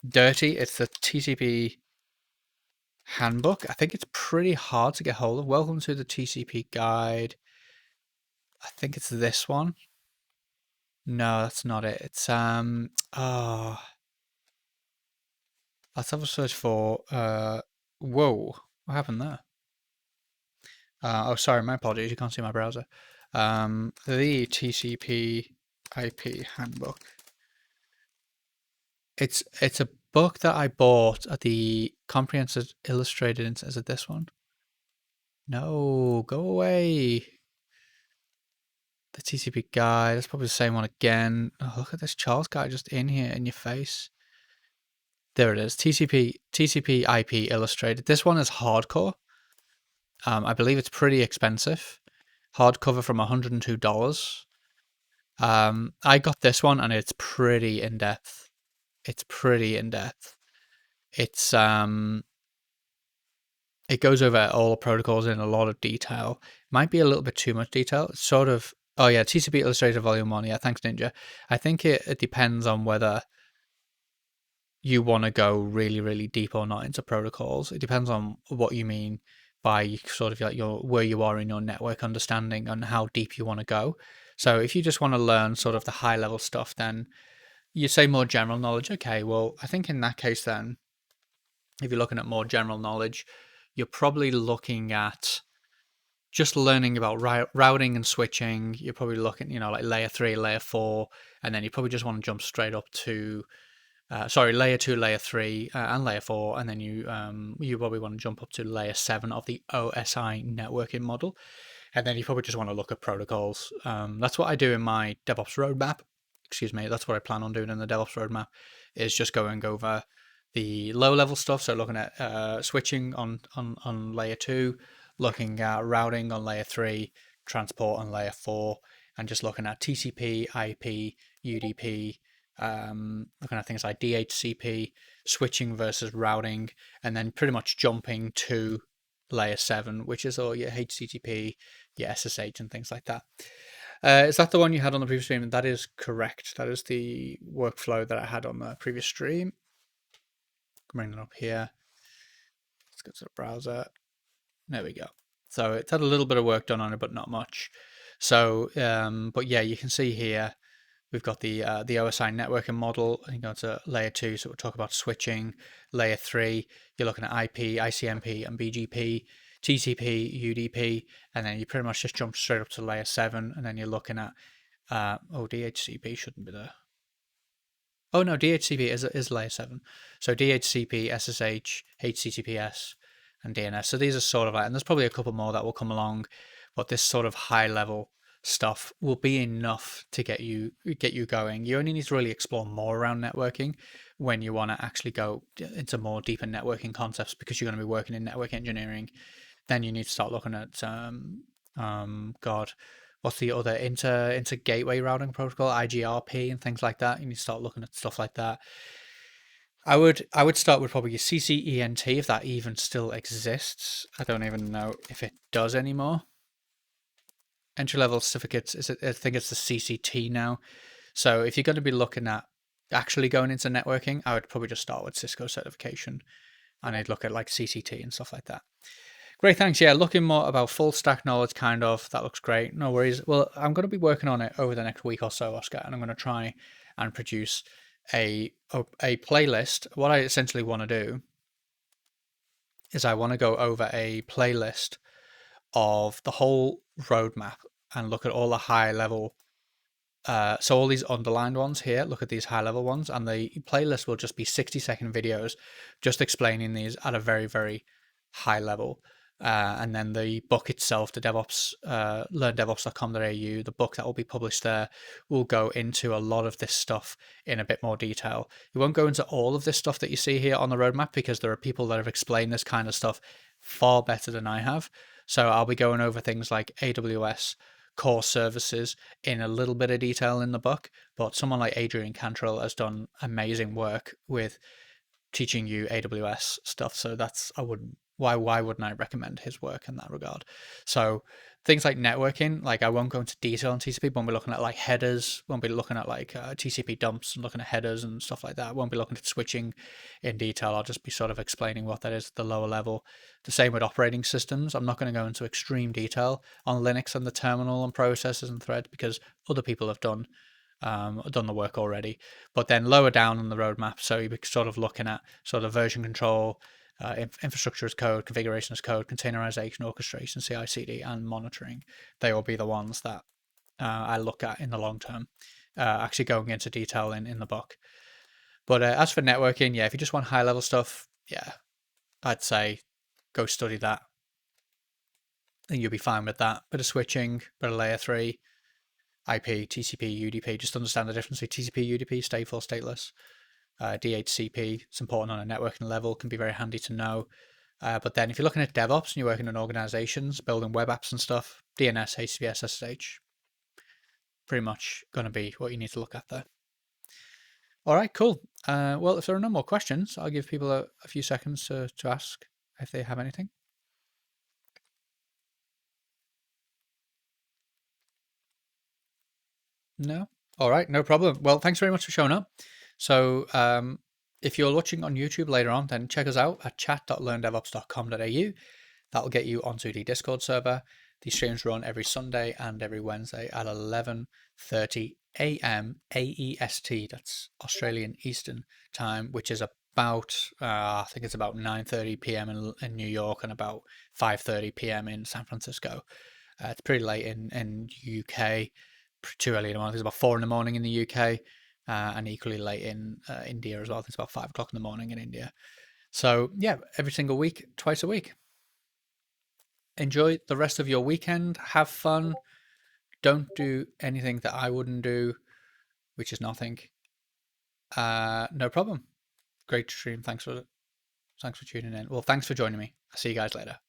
dirty, it's the TCP handbook. I think it's pretty hard to get hold of. Welcome to the TCP guide. I think it's this one. No, that's not it. It's oh, let's have a search for whoa, what happened there? Oh, sorry, my apologies. You can't see my browser. The TCP IP handbook. It's a book that I bought at the Comprehensive Illustrated. Is it this one? No, go away. The TCP guide. That's probably the same one again. Oh, look at this Charles guy just in here in your face. There it is. TCP IP Illustrated. This one is hardcore. I believe it's pretty expensive. Hardcover from $102. I got this one and it's pretty in depth. It's pretty in depth. It's it goes over all the protocols in a lot of detail. Might be a little bit too much detail. It's sort of, oh yeah, TCP Illustrated Volume 1. Yeah, thanks Ninja. I think it depends on whether you want to go really, really deep or not into protocols. It depends on what you mean by sort of like where you are in your network understanding and how deep you want to go. So if you just want to learn sort of the high level stuff, then you say more general knowledge. Okay, well, I think in that case, then if you're looking at more general knowledge, you're probably looking at just learning about routing and switching. You're probably looking, like layer 3, layer 4, and then you probably just want to jump straight up to layer 2, layer 3, and layer 4, and then you probably want to jump up to layer 7 of the OSI networking model, and then you probably just want to look at protocols. That's what I do in my DevOps roadmap. Excuse me, that's what I plan on doing in the DevOps roadmap, is just going over the low level stuff. So looking at switching on layer 2, looking at routing on layer 3, transport on layer 4, and just looking at TCP, IP, UDP, looking at things like DHCP, switching versus routing, and then pretty much jumping to layer 7, which is all your HTTP, your SSH, and things like that. Is that the one you had on the previous stream? That is correct. That is the workflow that I had on the previous stream. Bring it up here. Let's go to the browser. There we go. So it's had a little bit of work done on it, but not much. So, but yeah, you can see here we've got the OSI networking model. You go to layer 2, so we'll talk about switching. Layer 3, you're looking at IP, ICMP, and BGP, TCP, UDP, and then you pretty much just jump straight up to layer 7, and then you're looking at DHCP shouldn't be there. Oh no, DHCP is layer 7. So DHCP, SSH, HTTPS, and DNS. So these are sort of like, and there's probably a couple more that will come along, but this sort of high level stuff will be enough to get you going. You only need to really explore more around networking when you want to actually go into more deeper networking concepts, because you're going to be working in network engineering. Then you need to start looking at what's the other inter gateway routing protocol, IGRP, and things like that. You need to start looking at stuff like that. I would start with probably your CCENT, if that even still exists. I don't even know if it does anymore. Entry level certificates, I think it's the CCT now. So if you're going to be looking at actually going into networking, I would probably just start with Cisco certification, and I'd look at like CCT and stuff like that. Great, thanks. Yeah, looking more about full stack knowledge, kind of. That looks great. No worries. Well, I'm going to be working on it over the next week or so, Oscar, and I'm going to try and produce a playlist. What I essentially want to do is I want to go over a playlist of the whole roadmap and look at all the high level. So all these underlined ones here, look at these high level ones, and the playlist will just be 60-second videos just explaining these at a very, very high level. And then the book itself, the DevOps, learndevops.com.au, the book that will be published there will go into a lot of this stuff in a bit more detail. It won't go into all of this stuff that you see here on the roadmap, because there are people that have explained this kind of stuff far better than I have. So I'll be going over things like AWS core services in a little bit of detail in the book, but someone like Adrian Cantrell has done amazing work with teaching you AWS stuff. So that's I wouldn't why wouldn't I recommend his work in that regard? So things like networking, like I won't go into detail on TCP, but we'll be looking at like headers, won't be looking at like TCP dumps and looking at headers and stuff like that. Won't be looking at switching in detail. I'll just be sort of explaining what that is at the lower level. The same with operating systems. I'm not going to go into extreme detail on Linux and the terminal and processes and threads because other people have done the work already. But then lower down on the roadmap, so you're sort of looking at sort of version control, infrastructure as code, configuration as code, containerization, orchestration, CI/CD, and monitoring. They will be the ones that I look at in the long term, actually going into detail in the book. But as for networking, yeah, if you just want high level stuff, yeah, I'd say go study that. And you'll be fine with that. Bit of switching, bit of layer 3, IP, TCP, UDP, just understand the difference between TCP, UDP, stateful, stateless. DHCP, it's important on a networking level, can be very handy to know. But then if you're looking at DevOps and you're working in organizations, building web apps and stuff, DNS, HTTPS, SSH, pretty much going to be what you need to look at there. All right, cool. Well, if there are no more questions, I'll give people a few seconds to ask if they have anything. No? All right, no problem. Well, thanks very much for showing up. So if you're watching on YouTube later on, then check us out at chat.learndevops.com.au. That'll get you onto the Discord server. These streams run every Sunday and every Wednesday at 11:30 a.m. AEST. That's Australian Eastern Time, which is about, I think it's about 9:30 p.m. in New York and about 5:30 p.m. in San Francisco. It's pretty late in UK. Too early in the morning. It's about 4 in the morning in the UK, and equally late in India as well. I think it's about 5 o'clock in the morning in India. So yeah, every single week, twice a week. Enjoy the rest of your weekend. Have fun. Don't do anything that I wouldn't do, which is nothing. No problem. Great stream. Thanks for tuning in. Well, thanks for joining me. I'll see you guys later.